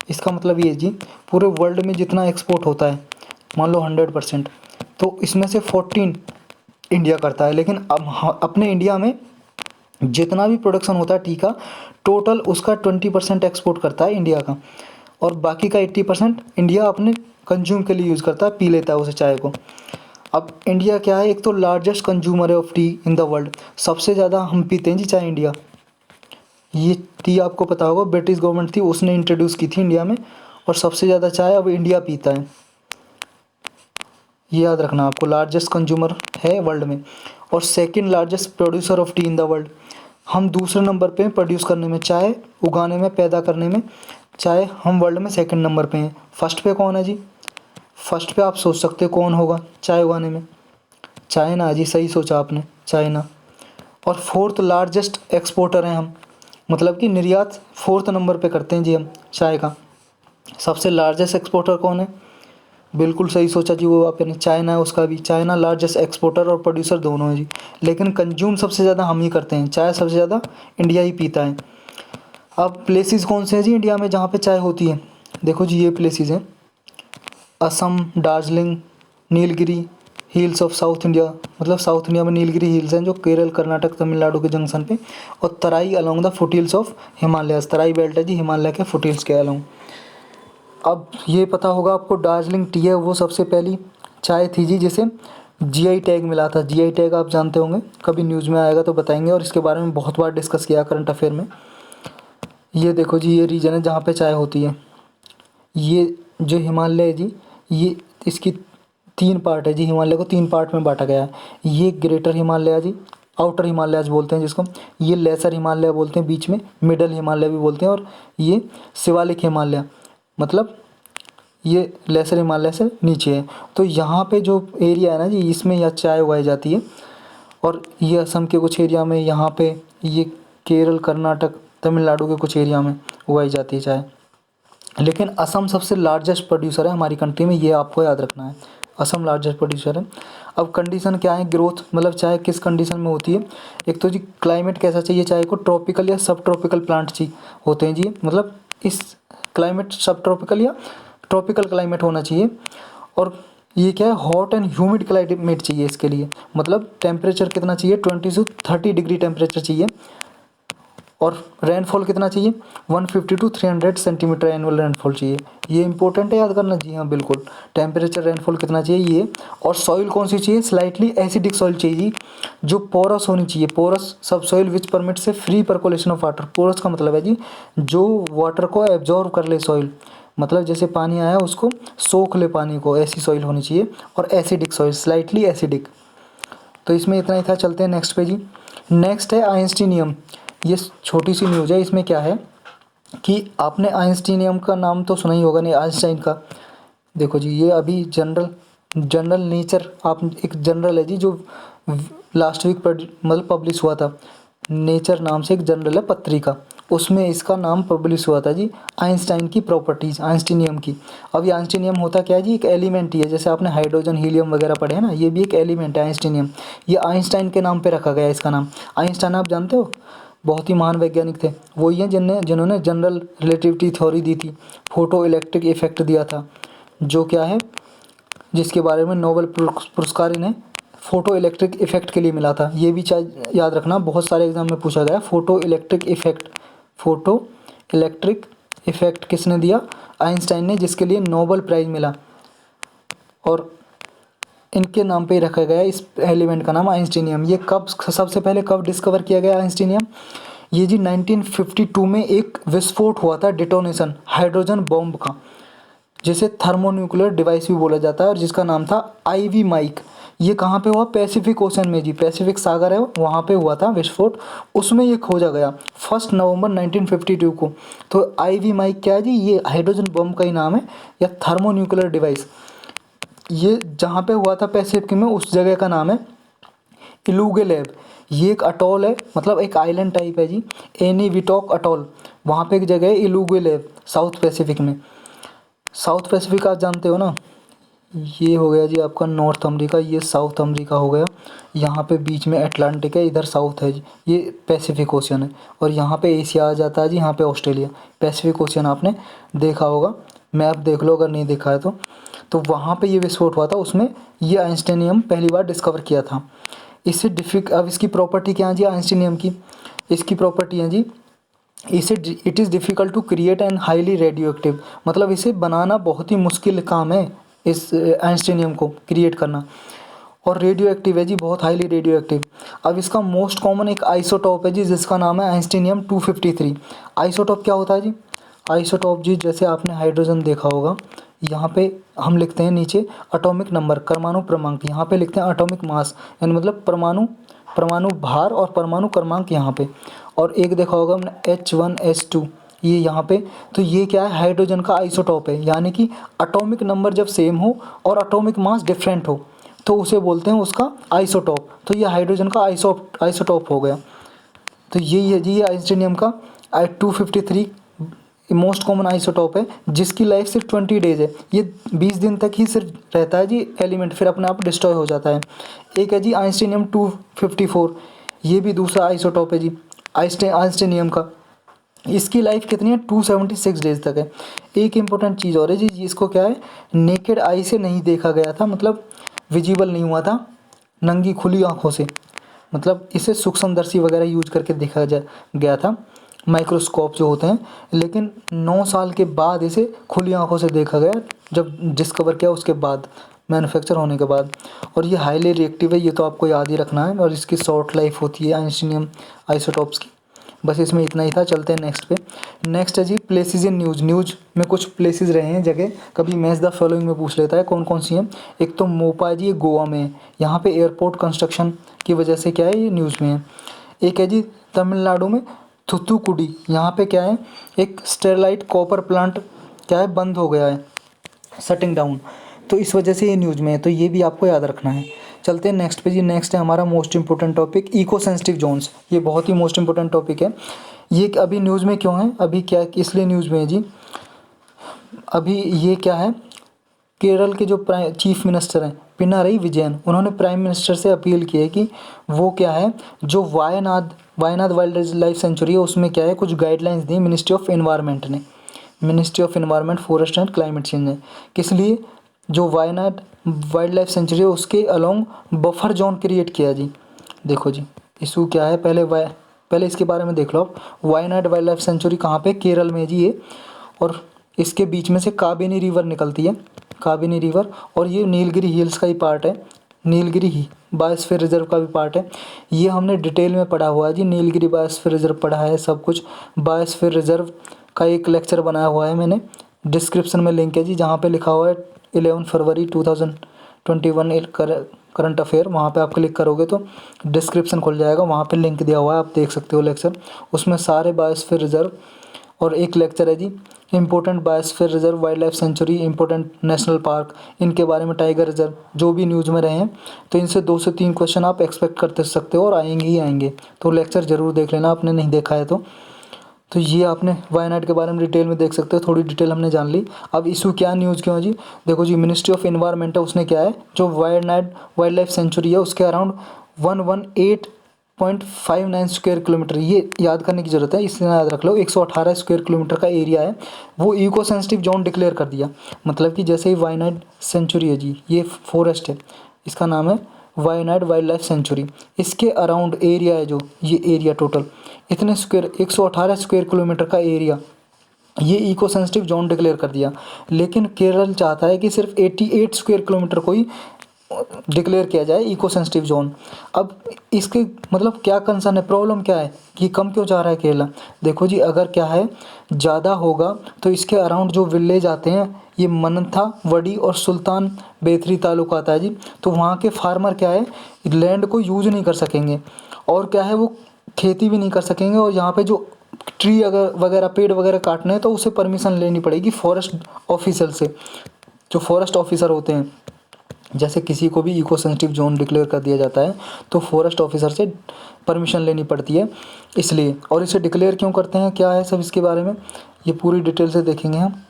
इसका मतलब ये जी, पूरे वर्ल्ड में जितना एक्सपोर्ट होता है, मान लो 100%, तो इसमें से 14 इंडिया करता है। लेकिन अब अपने इंडिया में जितना भी प्रोडक्शन होता है टी का, टोटल उसका 20% एक्सपोर्ट करता है इंडिया का, और बाकी का 80% इंडिया अपने कंज्यूम के लिए यूज़ करता है, पी लेता है उसे चाय को। अब इंडिया क्या है, एक तो लार्जेस्ट कंज्यूमर है of T in the world, सबसे ज़्यादा हम पीते हैं जी चाय इंडिया। ये टी आपको पता होगा, ब्रिटिश गवर्नमेंट थी उसने इंट्रोड्यूस की थी इंडिया में, और सबसे ज़्यादा चाय अब इंडिया पीता है, ये याद रखना आपको। लार्जेस्ट कंज्यूमर है वर्ल्ड में, और second largest producer of T in the world. हम दूसरे नंबर पे हैं प्रोड्यूस करने में, चाय उगाने में, पैदा करने में। चाय हम वर्ल्ड में सेकंड नंबर पे हैं। फर्स्ट पे कौन है जी? फर्स्ट पे आप सोच सकते हो कौन होगा चाय उगाने में? चाइना जी, सही सोचा आपने, चाइना। और फोर्थ लार्जेस्ट एक्सपोर्टर हैं हम, मतलब कि निर्यात फोर्थ नंबर पे करते हैं जी हम चाय का। सबसे लार्जेस्ट एक्सपोर्टर कौन है? बिल्कुल सही सोचा जी, वो आपने, चाइना है उसका भी। चाइना लार्जेस्ट एक्सपोर्टर और प्रोड्यूसर दोनों है जी, लेकिन कंज्यूम सबसे ज़्यादा हम ही करते हैं, चाय सबसे ज़्यादा इंडिया ही पीता है। अब प्लेसेस कौन से हैं जी इंडिया में जहाँ पे चाय होती है? देखो जी, ये प्लेसेस हैं Assam, Darjeeling, Nilgiri hills of south India, मतलब साउथ इंडिया में नीलगिरी हिल्स हैं जो केरल, कर्नाटक, तमिलनाडु के जंक्शन पे, और Terai along the foothills of Himalayas, Terai belt है जी हिमालय के फुटहिल्स के अलोंग। अब ये पता होगा आपको, दार्जिलिंग टी है वो सबसे पहली चाय थी जी जिसे जीआई टैग मिला था। जीआई टैग आप जानते होंगे, कभी न्यूज़ में आएगा तो बताएंगे, और इसके बारे में बहुत बार डिस्कस किया करंट अफेयर में। ये देखो जी, ये रीजन है जहाँ पे चाय होती है। ये जो हिमालय है जी, ये इसकी 3 पार्ट है जी, हिमालय को 3 पार्ट में बांटा गया है। ये ग्रेटर हिमालय जी, आउटर हिमालयाज बोलते हैं जिसको, ये लेसर हिमालय बोलते हैं बीच में, मिडल हिमालय भी बोलते हैं, और ये शिवालिक हिमालय, मतलब ये लेसर हिमालय से नीचे है। तो यहाँ पे जो एरिया है ना जी, इसमें यह चाय उगाई जाती है। और ये असम के कुछ एरिया में, यहाँ पे ये केरल, कर्नाटक, तमिलनाडु के कुछ एरिया में उगाई जाती है चाय। लेकिन असम सबसे लार्जेस्ट प्रोड्यूसर है हमारी कंट्री में, ये आपको याद रखना है, असम लार्जेस्ट प्रोड्यूसर है। अब कंडीशन क्या है ग्रोथ, मतलब चाय किस कंडीशन में होती है? एक तो जी क्लाइमेट कैसा चाहिए चाय को, ट्रॉपिकल या सब ट्रॉपिकल प्लांट चाहिए होते हैं जी, मतलब इस क्लाइमेट सब ट्रॉपिकल या ट्रॉपिकल क्लाइमेट होना चाहिए। और ये क्या है, हॉट एंड ह्यूमिड क्लाइमेट चाहिए इसके लिए, मतलब टेम्परेचर कितना चाहिए, 20 से 30 डिग्री टेम्परेचर चाहिए। और रेनफॉल कितना चाहिए, 150 to 300 सेंटीमीटर एनुअल रेनफॉल चाहिए। ये इंपॉर्टेंट है याद करना, जी हाँ बिल्कुल। टेम्परेचर, रेनफॉल कितना चाहिए ये। और सॉइल कौन सी चाहिए, स्लाइटली एसिडिक सॉइल चाहिए जी, जो पोरस होनी चाहिए। Porous subsoil which permit से free percolation of water. Porous का मतलब है जी जो वाटर को एब्जॉर्व कर ले सॉइल, मतलब जैसे पानी आया उसको सोख ले पानी को, ऐसी सॉइल होनी चाहिए। और एसिडिक सॉइल, स्लाइटली एसिडिक। तो इसमें इतना ही था, चलते हैं नेक्स्ट पे जी। नेक्स्ट है आइंस्टीनियम। ये छोटी सी न्यूज़ है, इसमें क्या है कि आपने आइंस्टीनियम का नाम तो सुना ही होगा, नहीं आइंस्टाइन का। देखो जी, ये अभी जनरल नेचर, आप एक जनरल है जी जो लास्ट वीक मतलब पब्लिश हुआ था। नेचर नाम से एक जनरल है पत्रिका, उसमें इसका नाम पब्लिश हुआ था जी, आइंस्टाइन की प्रॉपर्टीज़, आइंस्टीनियम की। अब ये आइंस्टीनियम होता क्या है जी, एक एलिमेंट ही है, जैसे आपने हाइड्रोजन, हीलियम वगैरह पढ़े हैं ना, ये भी एक एलिमेंट है आइंस्टीनियम। ये आइंस्टाइन के नाम पे रखा गया है इसका नाम। आइंस्टाइन आप जानते हो, बहुत ही महान वैज्ञानिक थे, वही हैं जिन्होंने जनरल रिलेटिविटी थ्योरी दी थी, फोटो इलेक्ट्रिक इफेक्ट दिया था, जो क्या है, जिसके बारे में नोबेल पुरस्कार इन्हें फोटो इलेक्ट्रिक इफेक्ट के लिए मिला था। ये भी याद रखना, बहुत सारे एग्जाम में पूछा गया, photo electric effect. Photo electric effect किसने दिया, आइंस्टाइन ने, जिसके लिए नोबेल प्राइज़ मिला। और इनके नाम पे ही रखा गया है। इस एलिमेंट का नाम आइंस्टीनियम। ये कब सबसे पहले कब डिस्कवर किया गया आइंस्टीनियम? ये जी 1952 में एक विस्फोट हुआ था, डिटोनेशन हाइड्रोजन बॉम्ब का, जिसे थर्मोन्यूक्लियर डिवाइस भी बोला जाता है, और जिसका नाम था आईवी माइक। ये कहाँ पे हुआ? पैसिफिक ओशन में जी, पैसिफिक सागर है वहाँ पे हुआ था विस्फोट, उसमें ये खोजा गया 1 नवंबर 1952 को। तो आईवी माइक क्या है जी? ये हाइड्रोजन बम का ही नाम है, या थर्मोन्यूक्लियर डिवाइस। ये जहाँ पे हुआ था पैसिफिक में, उस जगह का नाम है इलुगुलेब। ये एक अटोल है, मतलब एक आइलैंड टाइप है जी, एनीविटॉक अटोल। वहाँ पे एक जगह है इलुगुलेब, साउथ पैसिफिक में। साउथ पैसिफिक आप जानते हो ना, ये हो गया जी आपका नॉर्थ अमेरिका, ये साउथ अमेरिका हो गया। यहाँ पे बीच में अटलांटिक है, इधर साउथ है जी, ये पैसिफिक ओशियन है। और यहाँ पे एशिया आ जाता है जी, यहाँ पे ऑस्ट्रेलिया। पैसिफिक ओशियन आपने देखा होगा, मैप देख लो अगर नहीं देखा है तो वहाँ पे ये विस्फोट हुआ था, उसमें ये आइंस्टीनियम पहली बार डिस्कवर किया था। इससे अब इसकी प्रॉपर्टी क्या है जी आइंस्टीनियम की? इसकी प्रॉपर्टी है जी, it is difficult to create and highly radioactive. मतलब इसे बनाना बहुत ही मुश्किल काम है, इस आइंस्टीनियम को क्रिएट करना। और रेडियो एक्टिव है जी, बहुत हाईली रेडियो एक्टिव। अब इसका मोस्ट कॉमन एक आइसोटॉप है जी, जिसका नाम है आइंस्टीनियम 253। आइसोटॉप क्या होता है जी? आइसोटॉप जी, जैसे आपने हाइड्रोजन देखा होगा, यहाँ पे हम लिखते हैं नीचे एटॉमिक नंबर, परमाणु क्रमांक, यहाँ पे लिखते हैं एटॉमिक मास, यानी मतलब परमाणु भार और परमाणु क्रमांक यहाँ पे। और एक देखा होगा हमने H1S2, ये यहाँ पे। तो ये क्या है? हाइड्रोजन का आइसोटॉप है, यानी कि एटॉमिक नंबर जब सेम हो और एटॉमिक मास डिफरेंट हो तो उसे बोलते हैं उसका आइसोटॉप। तो ये हाइड्रोजन का आइसोटॉप हो गया। तो यही है जी ये आइंस्टीनियम का 253 मोस्ट कॉमन आइसोटॉप है, जिसकी लाइफ सिर्फ 20 डेज है। ये 20 दिन तक ही सिर्फ रहता है जी एलिमेंट, फिर अपने आप डिस्ट्रॉय हो जाता है। एक है जी आइंस्टीनियम 254, ये भी दूसरा आइसोटॉप है जी आइंस्टीनियम का। इसकी लाइफ कितनी है? 276 डेज तक है। एक इम्पोर्टेंट चीज़ और है जी, इसको क्या है, नेकेड आई से नहीं देखा गया था, मतलब विजिबल नहीं हुआ था नंगी खुली आँखों से, मतलब इसे सूक्ष्मदर्शी वगैरह यूज करके देखा गया था, माइक्रोस्कोप जो होते हैं। लेकिन 9 साल के बाद इसे खुली आंखों से देखा गया, जब डिस्कवर किया उसके बाद, मैन्युफैक्चर होने के बाद। और ये हाईली रिएक्टिव है, ये तो आपको याद ही रखना है। और इसकी शॉर्ट लाइफ होती है आइंस्टीनियम आइसोटॉप्स की। बस इसमें इतना ही था। चलते हैं नेक्स्ट पे। नेक्स्ट है जी प्लेसेस इन न्यूज़ में कुछ प्लेसेस रहे हैं जगह, कभी मैच द फॉलोइंग में पूछ लेता है कौन कौन सी हैं। एक तो मोपा है जी, ये गोवा में है, यहाँ पे एयरपोर्ट कंस्ट्रक्शन की वजह से क्या है ये न्यूज़ में है। एक है जी तमिलनाडु में थुथुकुडी, यहाँ पे क्या है, एक स्टेरलाइट कॉपर प्लांट क्या है, बंद हो गया है, शटिंग डाउन, तो इस वजह से ये न्यूज़ में है, तो ये भी आपको याद रखना है। चलते हैं नेक्स्ट पे जी। नेक्स्ट है हमारा most important topic, eco sensitive zones. ये बहुत ही मोस्ट इंपॉर्टेंट टॉपिक है। ये अभी न्यूज़ में क्यों है, अभी क्या इसलिए न्यूज़ में है जी, अभी ये क्या है, केरल के जो चीफ मिनिस्टर हैं पिनारई विजयन, उन्होंने प्राइम मिनिस्टर से अपील की है कि वो क्या है, जो वायनाड वाइल्ड लाइफ सेंचुरी है उसमें क्या है, कुछ गाइडलाइंस दी मिनिस्ट्री ऑफ एनवायरनमेंट ने, ministry of environment forest and climate change ने। किस लिए? जो वायनाड वाइल्ड लाइफ सेंचुरी है उसके अलोंग बफर जोन क्रिएट किया जी। देखो जी इशू क्या है, पहले इसके बारे में देख लो आप। वायनाड वाइल्ड लाइफ सेंचुरी कहाँ पे? केरल में जी ये, और इसके बीच में से काबिनी रिवर निकलती है, काबिनी रिवर, और ये नीलगिरी हिल्स का ही पार्ट है, नीलगिरी बायोस्फीयर रिजर्व का भी पार्ट है। ये हमने डिटेल में पढ़ा हुआ है जी, नीलगिरी बायोस्फीयर रिजर्व पढ़ा है सब कुछ। बायोस्फीयर रिजर्व का एक लेक्चर बनाया हुआ है मैंने, डिस्क्रिप्शन में लिंक है जी, जहाँ पे लिखा हुआ है 11 फरवरी 2021 करंट अफेयर, वहाँ पे आप क्लिक करोगे तो डिस्क्रिप्शन खुल जाएगा, वहाँ पे लिंक दिया हुआ है, आप देख सकते हो लेक्चर। उसमें सारे बायोस्फीयर रिजर्व, और एक लेक्चर है जी important biosphere reserve, wildlife sanctuary, important national park, इनके बारे में, टाइगर रिजर्व जो भी न्यूज़ में रहे हैं, तो इनसे 2 से 3 क्वेश्चन आप एक्सपेक्ट करते सकते हो, और आएंगे ही आएंगे। तो लेक्चर ज़रूर देख लेना, आपने नहीं देखा है तो ये आपने वायनाड के बारे में डिटेल में देख सकते हो, थोड़ी डिटेल हमने जान ली। अब इशू क्या न्यूज़ क्यों है जी? देखो जी मिनिस्ट्री ऑफ एनवायरनमेंट है, उसने क्या है, जो वायनाड वाइल्ड लाइफ सेंचुरी है उसके अराउंड 118.59 स्क्वायर किलोमीटर, ये याद करने की ज़रूरत है, इसलिए याद रख लो, 118 स्क्वायर किलोमीटर का एरिया है, वो इको सेंसिटिव जोन डिक्लेयर कर दिया। मतलब कि जैसे ही वायनाड सेंचुरी है जी, ये फॉरेस्ट है, इसका नाम है वायनाड वाइल्ड लाइफ सेंचुरी, इसके अराउंड एरिया है जो, ये एरिया टोटल इतने स्क्वायर 118 स्क्वायर किलोमीटर का एरिया, ये इको सेंसिटिव जोन डिक्लेयर कर दिया। लेकिन केरल चाहता है कि सिर्फ 88 स्क्वायर किलोमीटर को ही डिक्लेयर किया जाए इको सेंसिटिव जोन। अब इसके मतलब क्या कंसर्न है, प्रॉब्लम क्या है कि कम क्यों जा रहा है केला? देखो जी, अगर क्या है ज़्यादा होगा तो इसके अराउंड जो विलेज आते हैं, ये मनथा, वडी और सुल्तान बेथरी तालुका आता है जी, तो वहाँ के फार्मर क्या है लैंड को यूज नहीं कर सकेंगे और क्या है वो खेती भी नहीं कर सकेंगे। और यहाँ पे जो ट्री अगर वगैरह पेड़ वगैरह काटने हैं तो उसे परमिशन लेनी पड़ेगी फॉरेस्ट ऑफिसर से, जो फॉरेस्ट ऑफिसर होते हैं। जैसे किसी को भी इको सेंसिटिव जोन डिक्लेयर कर दिया जाता है तो फॉरेस्ट ऑफिसर से परमिशन लेनी पड़ती है इसलिए। और इसे डिक्लेयर क्यों करते हैं, क्या है सब इसके बारे में, ये पूरी डिटेल से देखेंगे हम।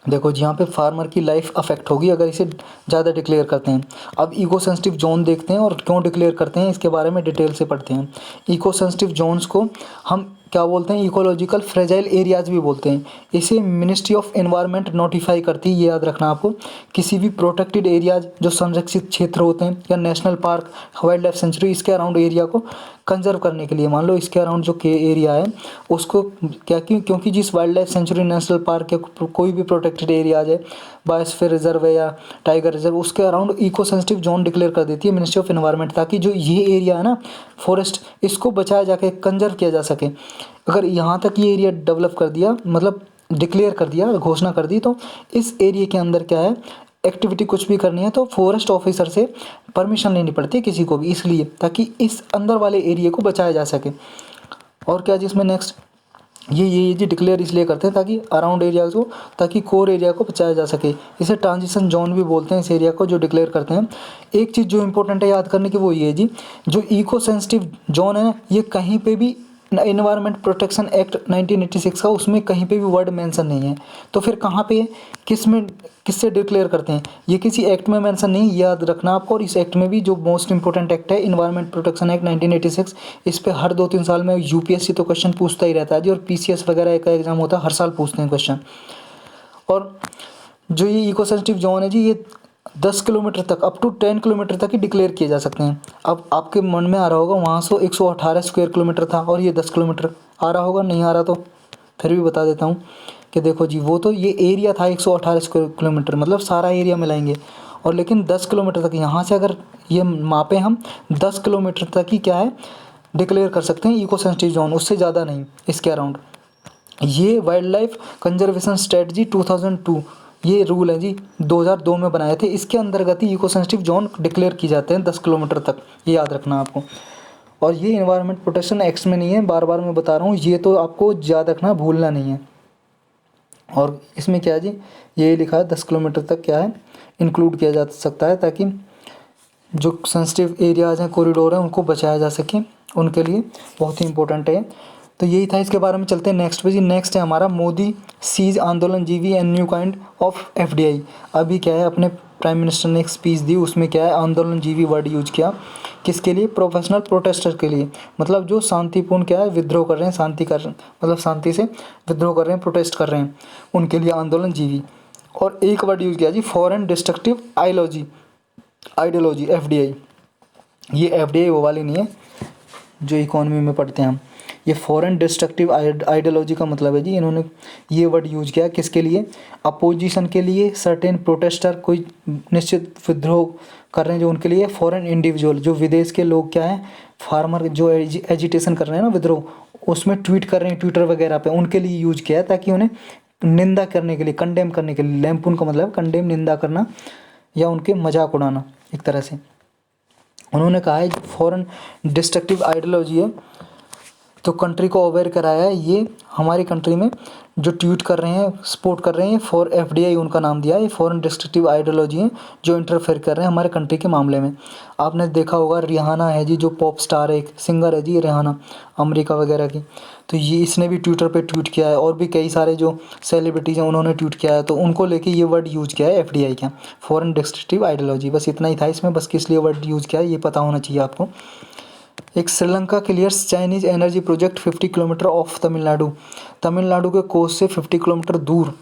देखो जी, यहाँ पे फार्मर की लाइफ अफेक्ट होगी अगर इसे ज़्यादा डिक्लेयर करते हैं। अब इको सेंसिटिव जोन देखते हैं और क्यों डिक्लेयर करते हैं इसके बारे में डिटेल से पढ़ते हैं। इको सेंसिटिव जोन्स को हम क्या बोलते हैं, इकोलॉजिकल फ्रेजाइल एरियाज भी बोलते हैं। इसे मिनिस्ट्री ऑफ एनवायरनमेंट नोटिफाई करती है, ये याद रखना आपको। किसी भी प्रोटेक्टेड एरियाज जो संरक्षित क्षेत्र होते हैं या national park, wild life sanctuary, इसके अराउंड एरिया को कंजर्व करने के लिए, मान लो इसके अराउंड जो के एरिया है उसको क्या, क्योंकि जिस wildlife sanctuary, national park या कोई भी प्रोटेक्टेड एरिया है, बायोस्फीयर रिजर्व है या टाइगर रिजर्व, उसके around eco sensitive zone declare कर देती है मिनिस्ट्री ऑफ एनवायरनमेंट, ताकि जो ये एरिया है ना फॉरेस्ट, इसको बचाया जाके कंजर्व किया जा सके। अगर यहाँ तक ये एरिया डेवलप कर दिया, मतलब डिक्लेयर कर दिया, घोषणा कर दी, तो इस एरिया के अंदर क्या है एक्टिविटी कुछ भी करनी है तो फॉरेस्ट ऑफिसर से परमिशन लेनी पड़ती है किसी को भी, इसलिए ताकि इस अंदर वाले एरिया को बचाया जा सके। और क्या जिसमें नेक्स्ट ये जी डिक्लेयर इसलिए करते हैं ताकि अराउंड एरिया को, ताकि कोर एरिया को बचाया जा सके। इसे ट्रांजिशन जोन भी बोलते हैं इस एरिया को जो डिक्लेयर करते हैं। एक चीज़ जो इंपॉर्टेंट है याद करने की वो ये जी, जो इको सेंसिटिव जोन है ये कहीं पे भी एनवायरनमेंट प्रोटेक्शन एक्ट 1986 का उसमें कहीं पे भी वर्ड मेंशन नहीं है, तो फिर कहाँ पे है, किस में, किससे डिक्लेयर करते हैं, ये किसी एक्ट में मेंशन नहीं, याद रखना आपको। और इस एक्ट में भी जो मोस्ट इंपॉर्टेंट एक्ट है एनवायरनमेंट प्रोटेक्शन एक्ट 1986, इस पे हर 2-3 साल में यूपीएससी तो क्वेश्चन पूछता ही रहता है जी, और पीसीएस वगैरह का एग्जाम होता है हर साल पूछते हैं क्वेश्चन। और जो ये इको सेंसिटिव जोन है जी, ये 10 किलोमीटर तक, अप टू 10 किलोमीटर तक ही डिक्लेयर किए जा सकते हैं। अब आपके मन में आ रहा होगा वहाँ से 118 स्क्वायर किलोमीटर था और ये 10 किलोमीटर आ रहा होगा, नहीं आ रहा तो फिर भी बता देता हूँ कि देखो जी, वो तो ये एरिया था 118 स्क्वायर किलोमीटर, मतलब सारा एरिया मिलाएंगे, और लेकिन 10 किलोमीटर तक यहाँ से अगर ये मापे हम 10 किलोमीटर तक ही क्या है डिक्लेयर कर सकते हैं इको सेंसिटिव जोन, उससे ज़्यादा नहीं इसके अराउंड। ये वाइल्ड लाइफ कंजर्वेशन स्ट्रेटजी 2002 ये रूल है जी 2002 में बनाए थे, इसके अंतर्गत ही इको सेंसिटिव जोन डिक्लेयर किए जाते हैं 10 किलोमीटर तक, ये याद रखना आपको। और ये एनवायरनमेंट प्रोटेक्शन एक्ट में नहीं है, बार बार मैं बता रहा हूँ, ये तो आपको याद रखना, भूलना नहीं है। और इसमें क्या है जी, ये लिखा है 10 किलोमीटर तक क्या है इंक्लूड किया जा सकता है, ताकि जो सेंसिटिव एरियाज़ हैं, कॉरिडोर हैं, उनको बचाया जा सके, उनके लिए बहुत ही इंपॉर्टेंट है। तो यही था इसके बारे में। चलते हैं नेक्स्ट पे जी। नेक्स्ट है हमारा मोदी सीज आंदोलन जीवी and new kind of FDI. अभी क्या है अपने प्राइम मिनिस्टर ने एक स्पीच दी, उसमें क्या है आंदोलन जीवी वर्ड यूज किया, किसके लिए, प्रोफेशनल प्रोटेस्टर के लिए, मतलब जो शांतिपूर्ण क्या है विद्रोह कर रहे हैं, शांति कर रहे हैं, मतलब शांति से विद्रोह कर रहे हैं, प्रोटेस्ट कर रहे हैं, उनके लिए आंदोलन जीवी। और एक वर्ड यूज किया जी फॉरेन डिस्ट्रक्टिव आइडियोलॉजी एफडीआई। ये एफडीआई वो वाली नहीं है जो इकोनॉमी में पढ़ते हैं हम, ये फॉरेन डिस्ट्रक्टिव आइडियोलॉजी का मतलब है जी, इन्होंने ये वर्ड यूज किया किसके लिए, अपोजिशन के लिए, सर्टेन प्रोटेस्टर कोई निश्चित विद्रोह कर रहे हैं जो उनके लिए, फॉरेन इंडिविजुअल जो विदेश के लोग क्या है फार्मर जो एजिटेशन कर रहे हैं ना विद्रोह, उसमें ट्वीट कर रहे हैं ट्विटर वगैरह पे, उनके लिए यूज किया है, ताकि उन्हें निंदा करने के लिए, कंडेम करने के लिए, लैम्पून का मतलब कंडेम निंदा करना या उनके मजाक उड़ाना एक तरह से। उन्होंने कहा है फॉरेन डिस्ट्रक्टिव आइडियोलॉजी है, तो कंट्री को अवेयर कराया है, ये हमारी कंट्री में जो ट्वीट कर रहे हैं सपोर्ट कर रहे हैं फॉर एफडीआई उनका नाम दिया है, ये फॉरेन डिस्ट्रक्टिव आइडियोलॉजी है जो इंटरफेयर कर रहे हैं हमारे कंट्री के मामले में। आपने देखा होगा रिहाना है जी, जो पॉप स्टार है, एक सिंगर है जी रिहाना, अमेरिका वगैरह की, तो ये इसने भी ट्विटर पे ट्वीट किया है, और भी कई सारे जो सेलिब्रिटीज़ हैं उन्होंने ट्वीट किया है, तो उनको लेके ये वर्ड यूज़ किया है एफडीआई का, फॉरेन डिस्ट्रक्टिव आइडियोलॉजी। बस इतना ही था इसमें, बस किस लिए वर्ड यूज़ किया है ये पता होना चाहिए आपको। एक Sri Lanka clears Chinese energy project 50 kilometre of Tamil Nadu. Tamil Nadu के कोस्ट से 50 किलोमीटर दूर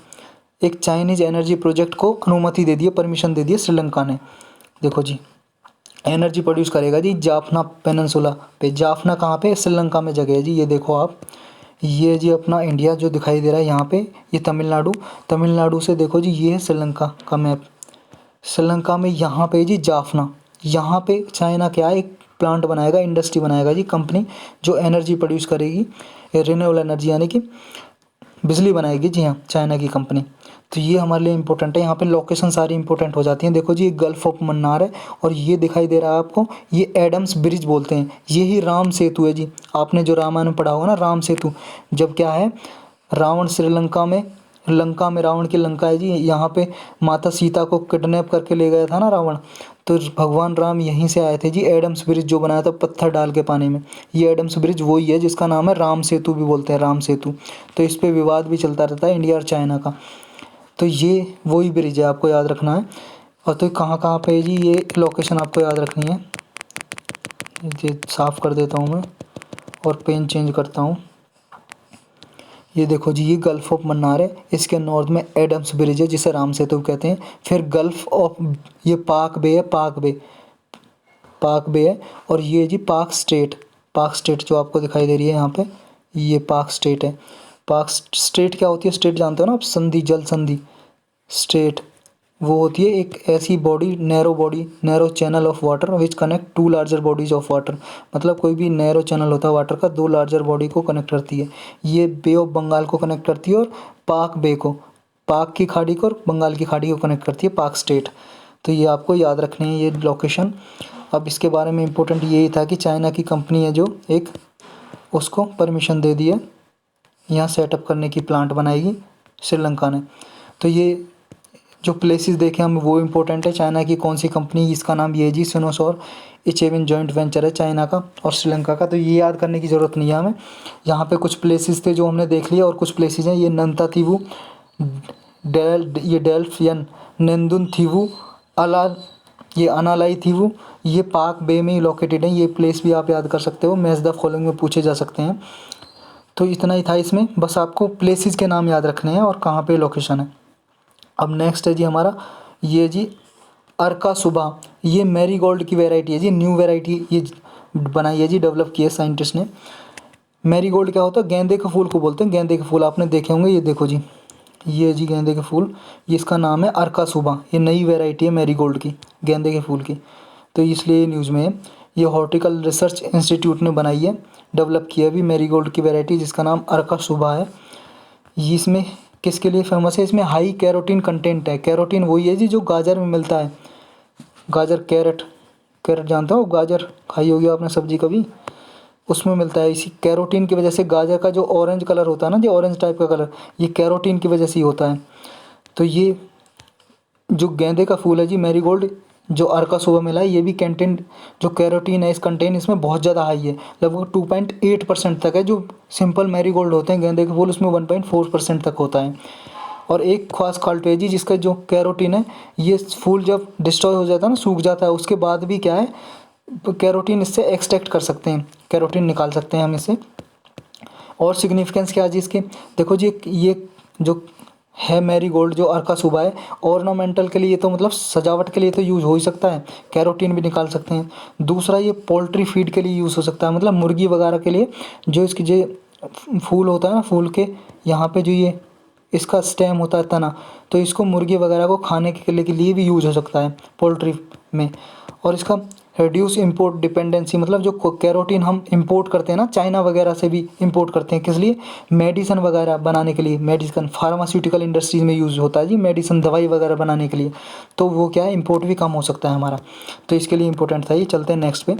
एक चाइनीज एनर्जी प्रोजेक्ट को अनुमति दे दी है, परमिशन दे दी है श्रीलंका ने। देखो जी एनर्जी प्रोड्यूस करेगा जी जाफना पेनिनसुला पे। जाफना कहाँ पे, श्रीलंका में जगह है जी, ये देखो आप, ये जी अपना इंडिया जो दिखाई दे रहा है यहाँ पे, ये तमिलनाडु, तमिलनाडु से देखो जी ये है श्रीलंका का मैप, श्रीलंका में यहाँ पे जी जाफना, यहाँ पे चाइना क्या है, एक प्लांट बनाएगा, इंडस्ट्री बनाएगा जी, कंपनी जो एनर्जी प्रोड्यूस करेगी, रिन्यूएबल एनर्जी यानी कि बिजली बनाएगी जी हाँ, चाइना की कंपनी। तो ये हमारे लिए इंपॉर्टेंट है। यहाँ पे लोकेशन सारी इंपॉर्टेंट हो जाती हैं। देखो जी, ये गल्फ ऑफ मन्नार है और ये दिखाई दे रहा है आपको, ये एडम्स ब्रिज बोलते हैं। यही राम सेतु है जी, आपने जो रामायण में पढ़ा होगा ना, राम सेतु। जब क्या है, रावण श्रीलंका में, लंका में रावण की लंका है जी, यहाँ पे माता सीता को किडनैप करके ले गया था ना रावण, तो भगवान राम यहीं से आए थे जी। एडम्स ब्रिज जो बनाया था पत्थर डाल के पानी में, ये एडम्स ब्रिज वही है जिसका नाम है राम सेतु भी बोलते हैं, राम सेतु। तो इस पे विवाद भी चलता रहता है इंडिया और चाइना का। तो ये वही ब्रिज है, आपको याद रखना है। और तो कहाँ कहाँ पे है जी, ये लोकेशन आपको याद रखनी है। ये साफ़ कर देता हूँ मैं और पेन चेंज करता हूँ। ये देखो जी, ये गल्फ ऑफ मन्नार है, इसके नॉर्थ में एडम्स ब्रिज है जिसे राम सेतु कहते हैं। फिर गल्फ ऑफ, ये पाक बे है, पाक बे है। और ये जी पाक स्टेट, पाक स्टेट जो आपको दिखाई दे रही है यहाँ पे, ये पाक स्टेट है। पाक स्टेट क्या होती है, स्टेट जानते हो ना आप, संधि, जल संधि। स्टेट वो होती है एक ऐसी body, narrow channel of water which connect to larger bodies of water. मतलब कोई भी नैरो चैनल होता है वाटर का, दो लार्जर बॉडी को कनेक्ट करती है। ये बे ऑफ बंगाल को कनेक्ट करती है और पाक बे को, पाक की खाड़ी को और बंगाल की खाड़ी को कनेक्ट करती है, पाक स्टेट। तो ये आपको याद रखनी है ये लोकेशन। अब इसके बारे में इम्पोर्टेंट यही था कि चाइना की कंपनी है जो एक, उसको परमिशन दे दी है यहाँ सेटअप करने की, प्लांट बनाएगी श्रीलंका ने। तो ये जो प्लेसेस देखे हम वो इम्पोर्टेंट है। चाइना की कौन सी कंपनी, इसका नाम ये जी सिनोसॉर इचेविन जॉइंट वेंचर है चाइना का और श्रीलंका का। तो ये याद करने की ज़रूरत नहीं है हमें। यहाँ पे कुछ प्लेसेस थे जो हमने देख लिया और कुछ प्लेसेस हैं, ये नंतातीवू, ये डेल्फियन, नेंदुन थीवू, अला, ये अनालाई थीवू, ये पाक बे में ही लोकेटेड है। ये प्लेस भी आप याद कर सकते हो, मैच द फॉलोइंग में पूछे जा सकते हैं। तो इतना ही था इसमें, बस आपको प्लेसेस के नाम याद रखने हैं और कहाँ पे लोकेशन है। अब नेक्स्ट है जी हमारा, ये जी अर्का सुबह, ये मैरीगोल्ड की वैरायटी है जी, न्यू वैरायटी ये बनाई है जी, डेवलप की है साइंटिस्ट ने। मैरीगोल्ड क्या होता है, गेंदे के फूल को बोलते हैं, गेंदे के फूल आपने देखे होंगे। ये देखो जी, ये जी गेंदे के फूल, ये इसका नाम है अर्का सुबह। ये नई वैरायटी है मैरीगोल्ड की, गेंदे के फूल की, तो इसलिए ये न्यूज़ में है। ये हॉर्टिकल रिसर्च इंस्टीट्यूट ने बनाई है, डेवलप किया भी मैरीगोल्ड की वैरायटी जिसका नाम अर्का सुबह है। ये इसमें किसके लिए फेमस है, इसमें हाई कैरोटीन कंटेंट है। कैरोटीन वही है जी जो गाजर में मिलता है, गाजर, कैरेट, कैरेट जानते हो, गाजर खाई होगी आपने सब्जी कभी, उसमें मिलता है। इसी कैरोटीन की वजह से गाजर का जो ऑरेंज कलर होता है ना, जो ऑरेंज टाइप का कलर, ये कैरोटीन की वजह से ही होता है। तो ये जो गेंदे का फूल है जी मैरीगोल्ड, जो अर्का सुबह मिला है, ये भी कंटेंट जो कैरोटीन है, इस कंटेंट इसमें बहुत ज़्यादा हाई है, लगभग 2.8% तक है। जो सिंपल मैरीगोल्ड होते हैं गेंदे के फूल, उसमें 1.4% तक होता है। और एक खास क्वालिटी है जी जिसका जो कैरोटीन है, ये फूल जब डिस्ट्रॉय हो जाता है ना, सूख जाता है, उसके बाद भी क्या है, कैरोटीन इससे एक्सट्रैक्ट कर सकते हैं, कैरोटीन निकाल सकते हैं हम इससे। और सिग्निफिकेंस क्या है जी इसकी, देखो जी, ये जो है मैरीगोल्ड जो अर्का सुबह है, ऑर्नामेंटल के लिए तो मतलब सजावट के लिए तो यूज़ हो ही सकता है, कैरोटीन भी निकाल सकते हैं। दूसरा, ये पोल्ट्री फीड के लिए यूज़ हो सकता है, मतलब मुर्गी वगैरह के लिए, जो इसकी जो फूल होता है ना, फूल के यहाँ पे जो ये इसका स्टेम होता है, तना, तो इसको मुर्गी वगैरह को खाने के लिए भी यूज़ हो सकता है पोल्ट्री में। और इसका रिड्यूस इंपोर्ट डिपेंडेंसी, मतलब जो कैरोटीन हम इंपोर्ट करते हैं ना चाइना वगैरह से भी इंपोर्ट करते हैं, किस लिए, मेडिसिन वगैरह बनाने के लिए, मेडिसिन फार्मास्यूटिकल इंडस्ट्रीज में यूज़ होता है जी, मेडिसिन दवाई वगैरह बनाने के लिए। तो वो क्या है, इंपोर्ट भी कम हो सकता है हमारा, तो इसके लिए इंपॉर्टेंट था ये। चलते हैं नेक्स्ट पे।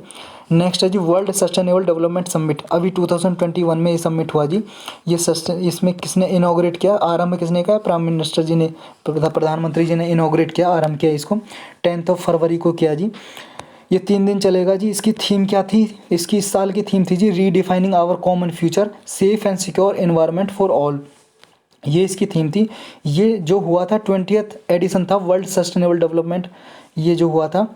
नेक्स्ट है जी वर्ल्ड सस्टेनेबल डेवलपमेंट समिट, अभी 2021 में ये समिट हुआ जी। ये इसमें किसने इनॉग्रेट किया, आरंभ किसने किया, प्राइम मिनिस्टर जी ने, प्रधानमंत्री जी ने इनॉग्रेट किया, आरंभ किया इसको, 10 फरवरी को किया जी। ये 3 दिन चलेगा जी। इसकी थीम क्या थी, इसकी इस साल की थीम थी जी, redefining our common future, safe and secure environment for all. ये इसकी थीम थी। ये जो हुआ था 20th एडिशन था वर्ल्ड सस्टेनेबल डेवलपमेंट, ये जो हुआ था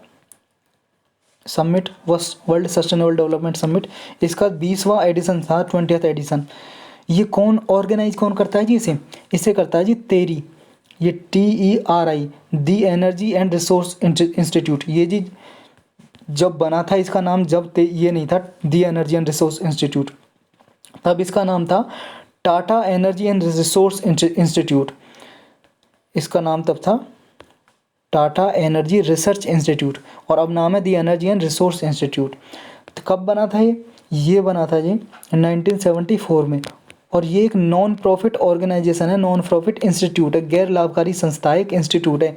summit, world sustainable development summit, इसका 20वां एडिशन था, 20th एडिशन। ये कौन ऑर्गेनाइज कौन करता है जी, इसे करता है जी तेरी, ये TERI, the energy and resource institute. ये जी जब बना था इसका नाम, जब ये नहीं था दी एनर्जी एंड रिसोर्स इंस्टीट्यूट, तब इसका नाम था Tata energy and resource institute, इसका नाम तब था टाटा एनर्जी रिसर्च इंस्टीट्यूट, और अब नाम है दी एनर्जी एंड रिसोर्स इंस्टीट्यूट। तो कब बना था ये बना था जी 1974 में। और ये एक नॉन प्रॉफिट ऑर्गेनाइजेशन है, नॉन प्रॉफिट इंस्टीट्यूट है, गैर लाभकारी संस्था है, एक इंस्टीट्यूट है,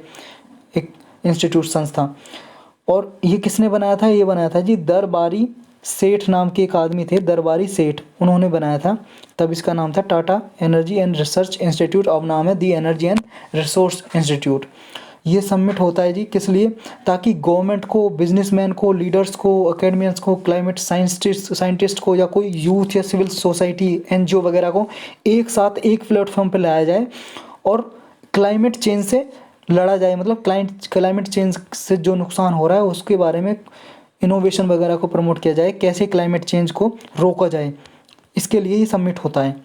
एक इंस्टीट्यूट संस्था। और ये किसने बनाया था? ये बनाया था जी दरबारी सेठ नाम के एक आदमी थे, दरबारी सेठ, उन्होंने बनाया था। तब इसका नाम था Tata energy and research institute, अब नाम है दी एनर्जी एंड रिसोर्स इंस्टीट्यूट। ये सबमिट होता है जी किस लिए? ताकि गवर्नमेंट को, बिजनेसमैन को, लीडर्स को, एकेडमियंस को, क्लाइमेट साइंटिस्ट को, या कोई यूथ या सिविल सोसाइटी एनजीओ वगैरह को एक साथ एक प्लेटफॉर्म पर लाया जाए और क्लाइमेट चेंज से लड़ा जाए। मतलब क्लाइमेट चेंज से जो नुकसान हो रहा है उसके बारे में इनोवेशन वगैरह को प्रमोट किया जाए, कैसे क्लाइमेट चेंज को रोका जाए, इसके लिए ही सबमिट होता है।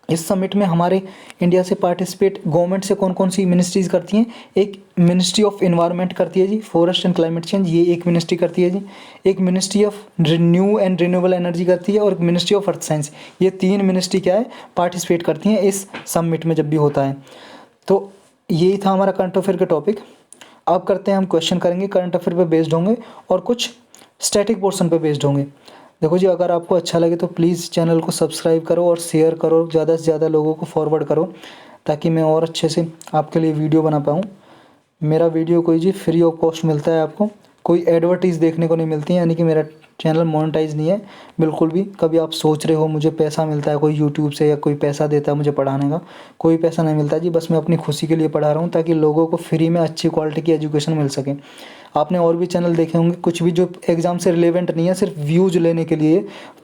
इस समिट में हमारे इंडिया से पार्टिसिपेट गवर्नमेंट से कौन कौन सी मिनिस्ट्रीज़ करती हैं? एक मिनिस्ट्री ऑफ एनवायरनमेंट करती है जी, फॉरेस्ट एंड क्लाइमेट चेंज, ये एक मिनिस्ट्री करती है जी। एक ministry of new and renewable energy करती है, और एक मिनिस्ट्री ऑफ अर्थ साइंस। ये 3 मिनिस्ट्री क्या है, पार्टिसिपेट करती हैं इस समिट में जब भी होता है। तो यही था हमारा करंट अफेयर का टॉपिक। अब करते हैं हम क्वेश्चन करेंगे, करंट अफेयर पे बेस्ड होंगे और कुछ स्टैटिक पोर्शन पे बेस्ड होंगे। देखो जी, अगर आपको अच्छा लगे तो प्लीज़ चैनल को सब्सक्राइब करो और शेयर करो, ज़्यादा से ज़्यादा लोगों को फॉरवर्ड करो, ताकि मैं और अच्छे से आपके लिए वीडियो बना पाऊँ। मेरा वीडियो कोई जी फ्री ऑफ कॉस्ट मिलता है आपको, कोई एडवर्टीज़ देखने को नहीं मिलती है, यानी कि मेरा चैनल मोनेटाइज नहीं है बिल्कुल भी। कभी आप सोच रहे हो मुझे पैसा मिलता है कोई यूट्यूब से, या कोई पैसा देता है मुझे पढ़ाने का, कोई पैसा नहीं मिलता जी। बस मैं अपनी खुशी के लिए पढ़ा रहा हूँ, ताकि लोगों को फ्री में अच्छी क्वालिटी की एजुकेशन मिल सके। आपने और भी चैनल देखे होंगे कुछ भी जो एग्ज़ाम से रिलेवेंट नहीं है, सिर्फ व्यूज़ लेने के लिए,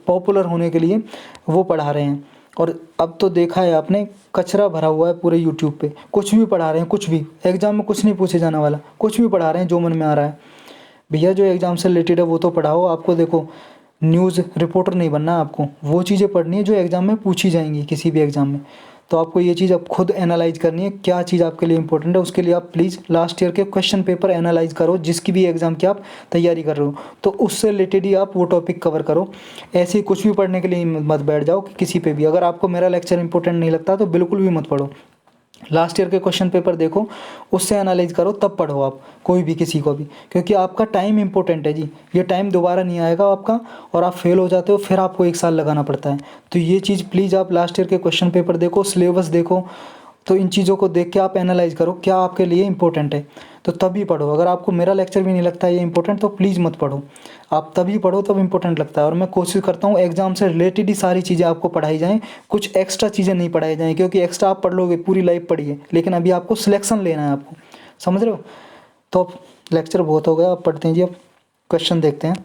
पॉपुलर होने के लिए वो पढ़ा रहे हैं। और अब तो देखा है आपने, कचरा भरा हुआ है पूरे यूट्यूब पे, कुछ भी पढ़ा रहे हैं, कुछ भी। एग्ज़ाम में कुछ नहीं पूछे जाने वाला, कुछ भी पढ़ा रहे हैं जो मन में आ रहा है। भैया जो एग्ज़ाम से रिलेटेड है वो तो पढ़ाओ। आपको देखो, न्यूज़ रिपोर्टर नहीं बनना, आपको वो चीज़ें पढ़नी है जो एग्ज़ाम में पूछी जाएंगी किसी भी एग्ज़ाम में। तो आपको ये चीज़ अब खुद एनालाइज करनी है, क्या चीज़ आपके लिए इंपॉर्टेंट है। उसके लिए आप प्लीज़ लास्ट ईयर के क्वेश्चन पेपर एनालाइज करो, जिसकी भी एग्ज़ाम की आप तैयारी कर रहे हो, तो उससे रिलेटेड ही आप वो टॉपिक कवर करो। ऐसे ही कुछ भी पढ़ने के लिए मत बैठ जाओ कि किसी पे भी। अगर आपको मेरा लेक्चर इंपॉर्टेंट नहीं लगता तो बिल्कुल भी मत पढ़ो। लास्ट ईयर के क्वेश्चन पेपर देखो, उससे एनालाइज करो, तब पढ़ो आप कोई भी, किसी को भी, क्योंकि आपका टाइम इंपॉर्टेंट है जी। ये टाइम दोबारा नहीं आएगा आपका, और आप फेल हो जाते हो फिर आपको 1 साल लगाना पड़ता है। तो ये चीज़ प्लीज़ आप लास्ट ईयर के क्वेश्चन पेपर देखो, सिलेबस देखो, तो इन चीज़ों को देख के आप एनालाइज करो क्या आपके लिए इंपॉर्टेंट है, तो तभी पढ़ो। अगर आपको मेरा लेक्चर भी नहीं लगता है ये इंपॉर्टेंट, तो प्लीज़ मत पढ़ो। आप तभी पढ़ो तब इंपॉर्टेंट लगता है। और मैं कोशिश करता हूँ एग्ज़ाम से रिलेटेड ही सारी चीज़ें आपको पढ़ाई जाएँ, कुछ एक्स्ट्रा चीज़ें नहीं पढ़ाई जाएँ, क्योंकि एक्स्ट्रा आप पढ़ लोगे पूरी लाइफ पढ़िए, लेकिन अभी आपको सिलेक्शन लेना है आपको, समझ रहे हो। तो अब लेक्चर बहुत हो गया, अब पढ़ते हैं जी। अब क्वेश्चन देखते हैं।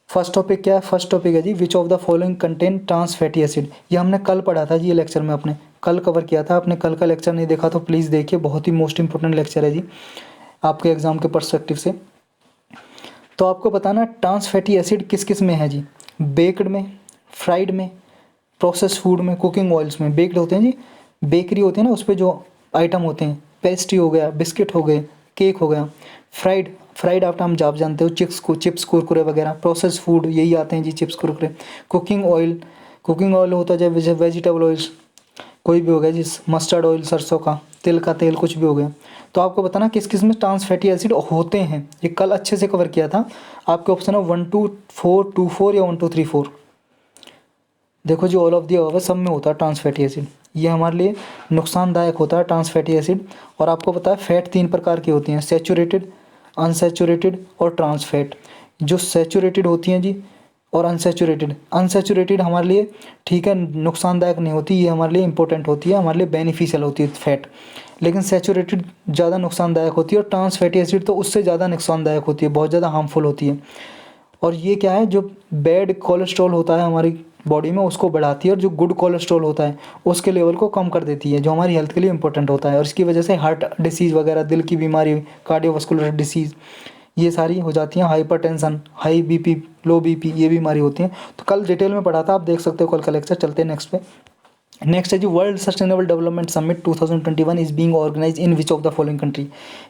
फर्स्ट टॉपिक क्या है? फर्स्ट टॉपिक है जी, which of the following contain trans fatty acid. ये हमने कल पढ़ा था जी, ये लेक्चर में अपने कल कवर किया था। आपने कल का लेक्चर नहीं देखा तो प्लीज़ देखिए, बहुत ही मोस्ट इंपॉर्टेंट लेक्चर है जी आपके एग्ज़ाम के पर्सपेक्टिव से। तो आपको बताना ट्रांस फैटी एसिड किस किस में है जी? बेक्ड में, फ्राइड में, प्रोसेस फूड में, कुकिंग ऑयल्स में। बेक्ड होते हैं जी, बेकरी होती है ना, उस पर जो आइटम होते हैं, पेस्ट्री हो गया, बिस्किट हो गए, केक हो गया। फ्राइड आप आप जानते हो, चिप्स कुरकुरे वगैरह। प्रोसेस फूड यही आते हैं जी, चिप्स कुरकुरे। कुकिंग ऑयल होता है जैसे वेजिटेबल ऑयल्स, कोई भी हो गया जिस मस्टर्ड ऑयल, सरसों का तिल का तेल, कुछ भी हो गया। तो आपको बताना किस किस में ट्रांस फैटी एसिड होते हैं। ये कल अच्छे से कवर किया था। आपके ऑप्शन है 1 2 4 2 4 या 1 2 3 4। देखो जी, ऑल ऑफ दी अबव सब में होता है ट्रांस फैटी एसिड। ये हमारे लिए नुकसानदायक होता है ट्रांस फैटी एसिड। और आपको पता है फैट 3 प्रकार की होती हैं, सैचुरेटेड, अनसैचुरेटेड और ट्रांस फैट। जो सैचुरेटेड होती हैं जी और अनसैचुरेटेड हमारे लिए ठीक है, नुकसानदायक नहीं होती, ये हमारे लिए इंपॉर्टेंट होती है, हमारे लिए बेनिफिशियल होती है फैट। लेकिन सैचुरेटेड ज़्यादा नुकसानदायक होती है, और ट्रांस फैटी एसिड तो उससे ज़्यादा नुकसानदायक होती है, बहुत ज़्यादा हार्मफुल होती है। और ये क्या है, जो बैड कोलेस्ट्रॉल होता है हमारी बॉडी में उसको बढ़ाती है, और जो गुड कोलेस्ट्रॉल होता है उसके लेवल को कम कर देती है, जो हमारी हेल्थ के लिए इंपॉर्टेंट होता है। और इसकी वजह से हार्ट डिसीज़ वगैरह, दिल की बीमारी, कार्डियोवास्कुलर डिसीज़, ये सारी हो जाती हैं। हाइपरटेंशन, हाई बीपी, लो बीपी, ये बीमारी होती हैं। तो कल डिटेल में पढ़ा था, आप देख सकते हो कल का लेक्चर। चलते हैं नेक्स्ट पे। नेक्स्ट है जी, world sustainable development summit 2021 is being organise in which of the following country.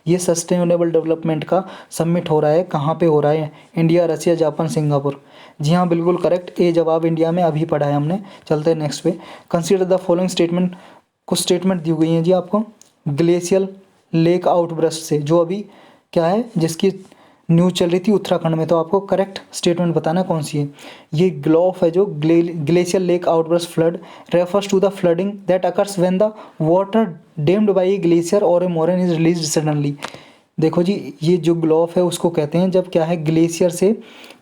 ये सस्टेनेबल डेवलपमेंट का समिट हो रहा है, कहाँ पे हो रहा है? India, Russia, Japan, Singapore. जी हाँ, बिल्कुल करेक्ट, ए जवाब इंडिया में, अभी पढ़ा है हमने। चलते हैं नेक्स्ट पे। Consider the following statement. कुछ स्टेटमेंट दी गई हैं जी आपको। ग्लेशियल लेक आउटब्रस्ट से, जो अभी क्या है जिसकी न्यूज़ चल रही थी उत्तराखंड में। तो आपको करेक्ट स्टेटमेंट बताना कौन सी है। ये ग्लोफ है जो glacier lake outburst flood refers to the flooding that occurs when the water dammed by a glacier और a moraine is released suddenly. देखो जी, ये जो ग्लोफ है उसको कहते हैं जब क्या है ग्लेशियर से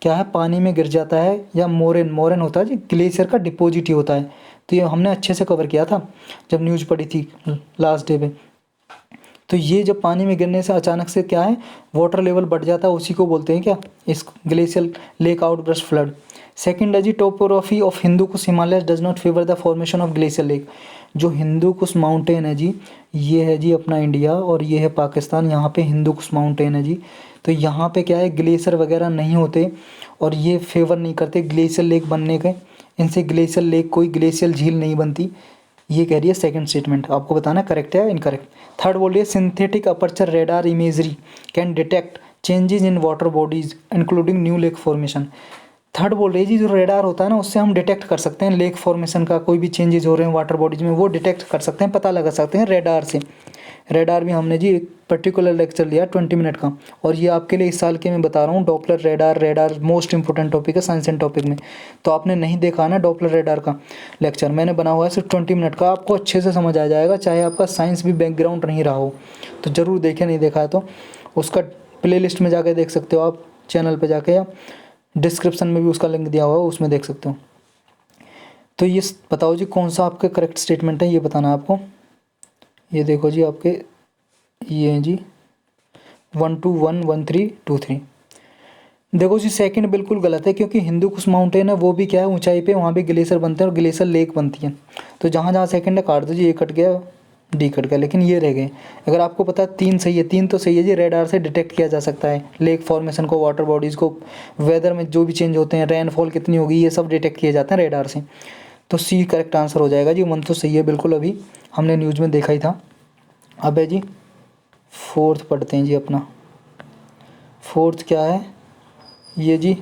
क्या है पानी में गिर जाता है, या मोरेन मोरेन होता है जी ग्लेशियर का डिपॉजिट ही होता है। तो ये हमने अच्छे से कवर किया था जब न्यूज़ पढ़ी थी लास्ट डे पे। तो ये जब पानी में गिरने से अचानक से क्या है वाटर लेवल बढ़ जाता है, उसी को बोलते हैं क्या, इस glacial lake outburst flood. Second है जी topography of Hindu Kush Himalayas does not favour the formation of glacial lake. जो हिंदू कुश माउंटेन है जी, ये है जी अपना इंडिया और ये है पाकिस्तान, यहाँ पे हिंदू कुश माउंटेन है जी। तो यहाँ पे क्या है ग्लेशियर वगैरह नहीं होते और ये फेवर नहीं करते ग्लेशियल लेक बनने के, इनसे ग्लेशियल लेक कोई ग्लेशियल झील नहीं बनती। ये कह रही है सेकंड स्टेटमेंट, आपको बताना करेक्ट है या इनकरेक्ट। थर्ड बोल रही है synthetic aperture radar imagery can detect changes in water bodies including new lake formation. Third बोल रही है जी जो रेडार होता है ना उससे हम डिटेक्ट कर सकते हैं लेक फॉर्मेशन का, कोई भी चेंजेस हो रहे हैं वाटर बॉडीज में वो डिटेक्ट कर सकते हैं, पता लगा सकते हैं रेडार से। रेडार भी हमने जी एक पर्टिकुलर लेक्चर लिया 20 मिनट का, और ये आपके लिए इस साल के मैं बता रहा हूँ Doppler radar. Radar most important topic है साइंस एंड टॉपिक में। तो आपने नहीं देखा ना डॉपलर रेडार का लेक्चर, मैंने बना हुआ है सिर्फ 20 मिनट का, आपको अच्छे से समझ आ जाएगा, चाहे आपका साइंस भी बैकग्राउंड नहीं रहा हो तो ज़रूर देखें, नहीं देखा है तो उसका प्ले लिस्ट में जाके देख सकते हो आप, चैनल पर जाके, या डिस्क्रिप्शन में भी उसका लिंक दिया हुआ है उसमें देख सकते हो। तो ये बताओ जी कौन सा आपका करेक्ट स्टेटमेंट है, ये बताना आपको। ये देखो जी आपके ये हैं जी 1 2 1 1 3 2 3। देखो जी सेकंड बिल्कुल गलत है, क्योंकि हिंदू कुश माउंटेन है वो भी क्या है ऊंचाई पे, वहाँ भी ग्लेशियर बनते हैं और ग्लेशियर लेक बनती है। तो जहाँ जहाँ सेकंड है काट दो जी, ये कट गया डी कट गया, लेकिन ये रह गए। अगर आपको पता है 3 सही है, 3 तो सही है जी, रेडार से डिटेक्ट किया जा सकता है लेक फॉर्मेशन को, वाटर बॉडीज़ को, वेदर में जो भी चेंज होते हैं, रेनफॉल कितनी होगी, ये सब डिटेक्ट किए जाते हैं रेडार से। तो सी करेक्ट आंसर हो जाएगा जी, 1 तो सही है बिल्कुल, अभी हमने न्यूज़ में देखा ही था। अब है जी फोर्थ पढ़ते हैं जी अपना। फोर्थ क्या है ये जी,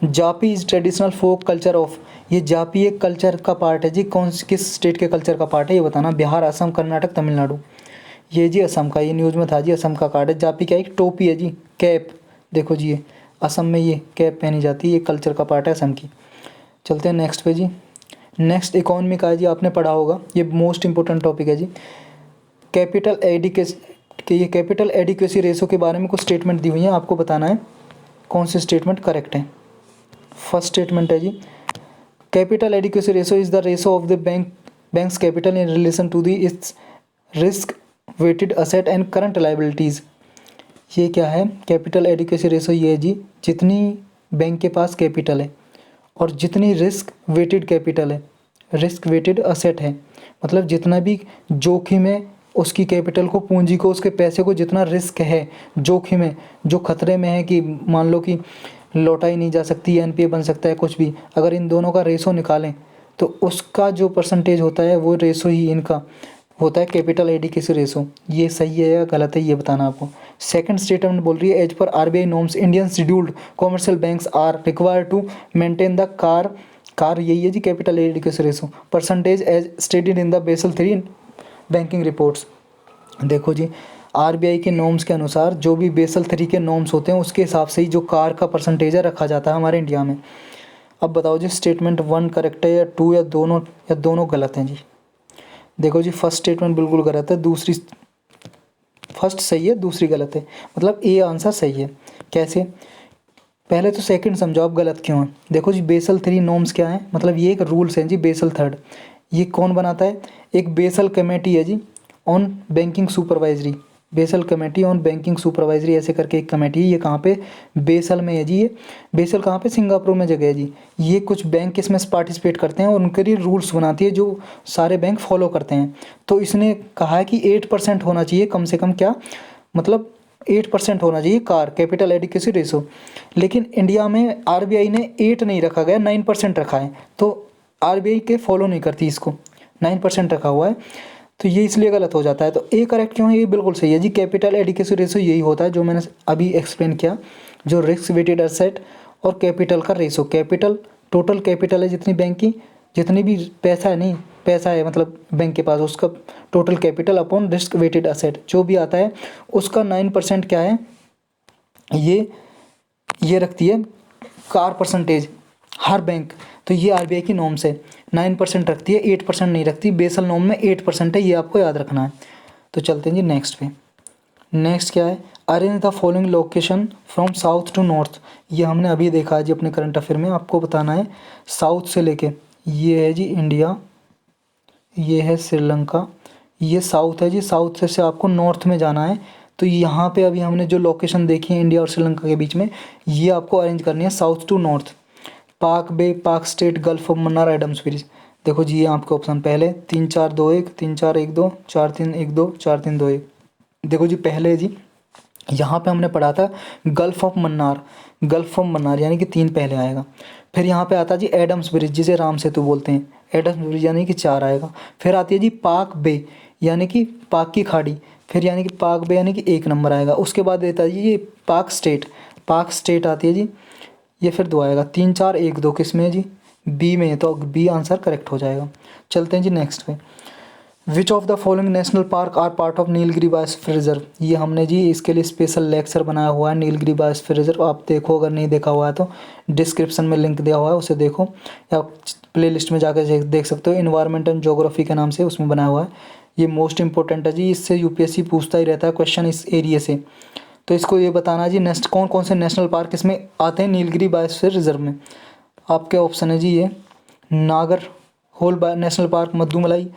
Japi is traditional folk culture of. ये जापी एक कल्चर का पार्ट है जी, किस स्टेट के कल्चर का पार्ट है ये बताना। बिहार, असम, कर्नाटक, तमिलनाडु। ये जी असम का, ये न्यूज़ में था जी, असम का कार्ड है। जापी क्या एक टोपी है जी, कैप। देखो जी ये असम में ये कैप पहनी जाती है, ये कल्चर का पार्ट है असम की। चलते हैं नेक्स्ट पे जी। नेक्स्ट इकोनॉमी का है जी, आपने पढ़ा होगा, ये मोस्ट इंपॉर्टेंट टॉपिक है जी। कैपिटल एडिकेसी कि ये कैपिटल एडिक्वेसी रेशो के बारे में कुछ स्टेटमेंट दी हुई हैं, आपको बताना है कौन सी स्टेटमेंट करेक्ट है। फर्स्ट स्टेटमेंट है जी, capital adequacy ratio is the ratio of the bank's capital in relation to the its risk weighted asset and current liabilities. ये क्या है कैपिटल एडिक्वेसी रेशो, ये है जी जितनी बैंक के पास कैपिटल है और जितनी रिस्क वेटेड कैपिटल है, रिस्क वेटेड असेट है, मतलब जितना भी जोखिम है उसकी कैपिटल को, पूंजी को, उसके पैसे को, जितना रिस्क है, जोखिम है, जो खतरे में है कि मान लो कि लौटाई नहीं जा सकती, एनपीए बन सकता है कुछ भी, अगर इन दोनों का रेशो निकालें तो उसका जो परसेंटेज होता है वो रेशो ही इनका होता है कैपिटल एडिक्वेसी रेशो। ये सही है या गलत है ये बताना आपको। सेकंड स्टेटमेंट बोल रही है as per RBI norms Indian scheduled commercial banks are required to maintain the CAR यही है जी capital adequacy ratio percentage as stated in the Basel 3 banking reports. देखो जी आरबीआई के नॉर्म्स के अनुसार जो भी बेसल 3 के नॉर्म्स होते हैं उसके हिसाब से ही जो कार का परसेंटेज है रखा जाता है हमारे इंडिया में। अब बताओ जी स्टेटमेंट 1 करेक्ट है या 2 या दोनों गलत हैं जी। देखो जी फर्स्ट स्टेटमेंट बिल्कुल गलत है, दूसरी फर्स्ट सही है दूसरी गलत है, मतलब ए आंसर सही है। कैसे, पहले तो सेकंड समझो आप गलत क्यों है। देखो जी बेसल 3 नॉर्म्स क्या है, मतलब ये एक रूल्स हैं जी बेसल 3। ये कौन बनाता है, एक बेसल कमेटी है जी on banking supervisory, Basel committee on banking supervisory ऐसे करके एक कमेटी है। ये कहाँ पे, बेसल में है जी। ये बेसल कहाँ पे, सिंगापुर में जगह है जी। ये कुछ बैंक इसमें पार्टिसिपेट करते हैं और उनके लिए रूल्स बनाती है जो सारे बैंक फॉलो करते हैं। तो इसने कहा है कि 8% होना चाहिए कम से कम, क्या मतलब 8% होना चाहिए कार कैपिटल एडिक्वेसी रेशो। लेकिन इंडिया में आरबीआई ने 8 नहीं रखा गया, 9% रखा है। तो आरबीआई के फॉलो नहीं करती इसको, 9% रखा हुआ है, तो ये इसलिए गलत हो जाता है। तो ए करेक्ट क्यों है, ये बिल्कुल सही है जी। कैपिटल एडिक्वेसी रेशो यही होता है जो मैंने अभी एक्सप्लेन किया, जो रिस्क वेटेड एसेट और कैपिटल का रेशो। कैपिटल टोटल कैपिटल है जितनी बैंक की, जितनी भी पैसा है नहीं पैसा है मतलब बैंक के पास, उसका total capital upon risk weighted asset जो भी आता है उसका 9% क्या है, ये रखती है कार परसेंटेज हर बैंक। तो ये आरबीआई की नॉर्म्स है, 9% रखती है, 8% नहीं रखती। बेसल नॉर्म में 8% है, ये आपको याद रखना है। तो चलते हैं जी नेक्स्ट पे। नेक्स्ट क्या है, arrange the following location from south to north. ये हमने अभी देखा है जी अपने करंट अफेयर में, आपको बताना है साउथ से लेके, ये है जी इंडिया, ये है श्रीलंका, ये साउथ है जी, साउथ से आपको नॉर्थ में जाना है। तो यहाँ पे अभी हमने जो लोकेशन देखी है इंडिया और श्रीलंका के बीच में, ये आपको अरेंज करनी है south to north. Palk bay, Palk strait, gulf of Mannar, Adam's bridge. देखो जी ये आपके ऑप्शन पहले 3 4 2 1, 3 4 1 2, 4 3 1 2, 4 3 2 1। देखो जी पहले जी यहाँ पे हमने पढ़ा था gulf of Mannar, gulf of Mannar यानी कि 3 पहले आएगा। फिर यहाँ पे आता जी एडम्स ब्रिज जिसे राम सेतु बोलते हैं, एडम्स ब्रिज यानी कि 4 आएगा। फिर आती है जी पाक बे यानी कि पाक की खाड़ी, फिर यानी कि पाक बे यानी कि 1 नंबर आएगा। उसके बाद देता है जी ये पाक स्टेट, पाक स्टेट आती है जी, ये फिर 2 आएगा। 3 4 1 2 किस में है जी, बी में है, तो बी आंसर करेक्ट हो जाएगा। चलते हैं जी नेक्स्ट पे। Which of the following national park are part of Nilgiri biosphere reserve. ये हमने जी इसके लिए स्पेशल लेक्चर बनाया हुआ है नीलगिरी बायोस्फीयर रिजर्व, आप देखो, अगर नहीं देखा हुआ है तो डिस्क्रिप्शन में लिंक दिया हुआ है, उसे देखो, या प्ले लिस्ट में जाकर देख सकते हो। इन्वायरमेंट एंड ज्योग्राफी के नाम से उसमें बनाया हुआ है। ये मोस्ट इंपॉर्टेंट है जी, इससे यूपीएससी पूछता ही रहता है क्वेश्चन इस एरिया से। तो इसको ये बताना जी नेक्स्ट कौन कौन से नेशनल पार्क इसमें आते हैं नीलगिरी बायोस्फीयर रिजर्व में। आपके ऑप्शन है जी ये Nagarhole national park, Mudumalai,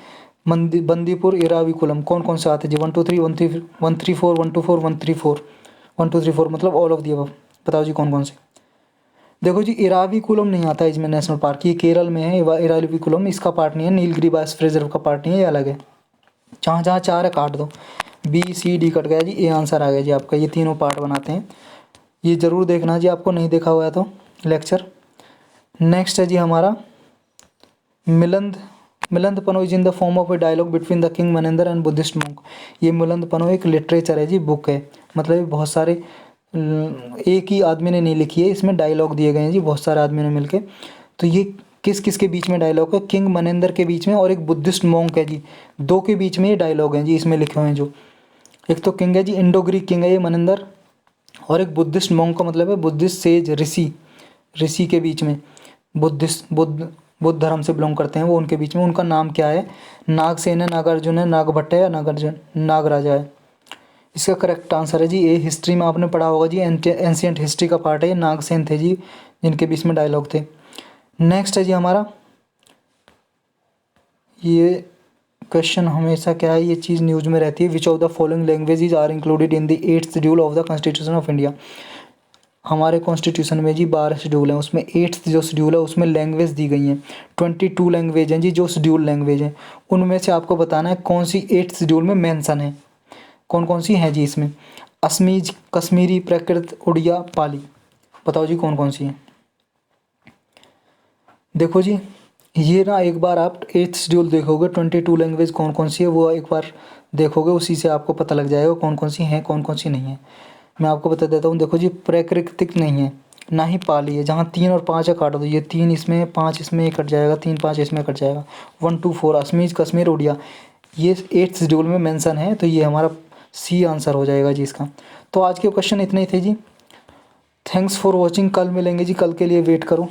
Bandipur, Eravikulam. कौन कौन से आते हैं जी, 1 2 3 1 3 1 3 4 1 2 4 1 3 4 1 2 3 4 मतलब ऑल ऑफ दी अबव। बताओ जी कौन कौन से। देखो जी इराविकुलम नहीं आता है इसमें नेशनल पार्क, ये केरल में है। इराविकुलम इसका पार्ट नहीं है, नीलगिरी बायोस्फीयर रिजर्व का पार्ट नहीं है, ये अलग है। जहाँ जहाँ 4 है काट दो, बी सी डी कट गया जी, ए आंसर आ गया जी आपका। ये तीनों पार्ट बनाते हैं, ये ज़रूर देखना जी, आपको नहीं देखा हुआ है तो लेक्चर। नेक्स्ट है जी हमारा Milinda Panha is in the form of a dialogue between the king Menander and Buddhist monk। ये मिलंद पनो एक लिटरेचर है जी, बुक है, मतलब ये बहुत सारे एक ही आदमी ने नहीं लिखी है, इसमें डायलॉग दिए गए हैं जी बहुत सारे आदमियों ने मिलके। तो ये किस किस के बीच में डायलॉग है, किंग मनेंद्र के बीच में और एक बुद्धिस्ट monk है जी, 2 के बीच में ये डायलॉग हैं जी इसमें लिखे हुए हैं। जो एक तो किंग है जी, इंडो ग्रीक किंग है ये मनेंद्र, और एक बुद्धिस्ट monk का मतलब है बुद्धिस्ट सेज, ऋषि के बीच में, बुद्ध धर्म से बिलोंग करते हैं वो, उनके बीच में। उनका नाम क्या है, नागसेन है, नागार्जुन है, नागभट्ट है, या नागराजा है। इसका करेक्ट आंसर है जी ए। हिस्ट्री में आपने पढ़ा होगा जी, एंशियंट हिस्ट्री का पार्ट है ये, नागसेन थे जी जिनके बीच में डायलॉग थे। नेक्स्ट है जी हमारा, ये क्वेश्चन हमेशा क्या है, ये चीज़ न्यूज़ में रहती है। Which of the following languages are included in the 8th schedule of the constitution of India. हमारे कॉन्स्टिट्यूशन में जी 12 शेड्यूल हैं, उसमें 8th जो शेड्यूल है उसमें लैंग्वेज दी गई हैं, 22 लैंग्वेज हैं जी जो शेड्यूल लैंग्वेज हैं। उनमें से आपको बताना है कौन सी 8th शेड्यूल में मेंशन है, कौन कौन सी हैं जी इसमें। असमीज, कश्मीरी, प्राकृत, उड़िया, पाली। बताओ जी कौन कौन सी हैं। देखो जी ये ना एक बार आप 8th शेड्यूल देखोगे, 22 लैंग्वेज कौन कौन सी है वो एक बार देखोगे, उसी से आपको पता लग जाएगा कौन कौन सी हैं कौन कौन सी नहीं है। मैं आपको बता देता हूँ। देखो जी प्राकृतिक नहीं है, ना ही पाली है। जहाँ 3 और 5 है काट दो, ये 3 इसमें, 5 इसमें कट जाएगा, 3 5 इसमें कट जाएगा। 1 2 4 असमीज, कश्मीर, उड़िया ये 8th शेड्यूल में मेंशन है, तो ये हमारा सी आंसर हो जाएगा जी इसका। तो आज के क्वेश्चन इतने ही थे जी। थैंक्स फॉर वॉचिंग, कल मिलेंगे जी, कल के लिए वेट करो।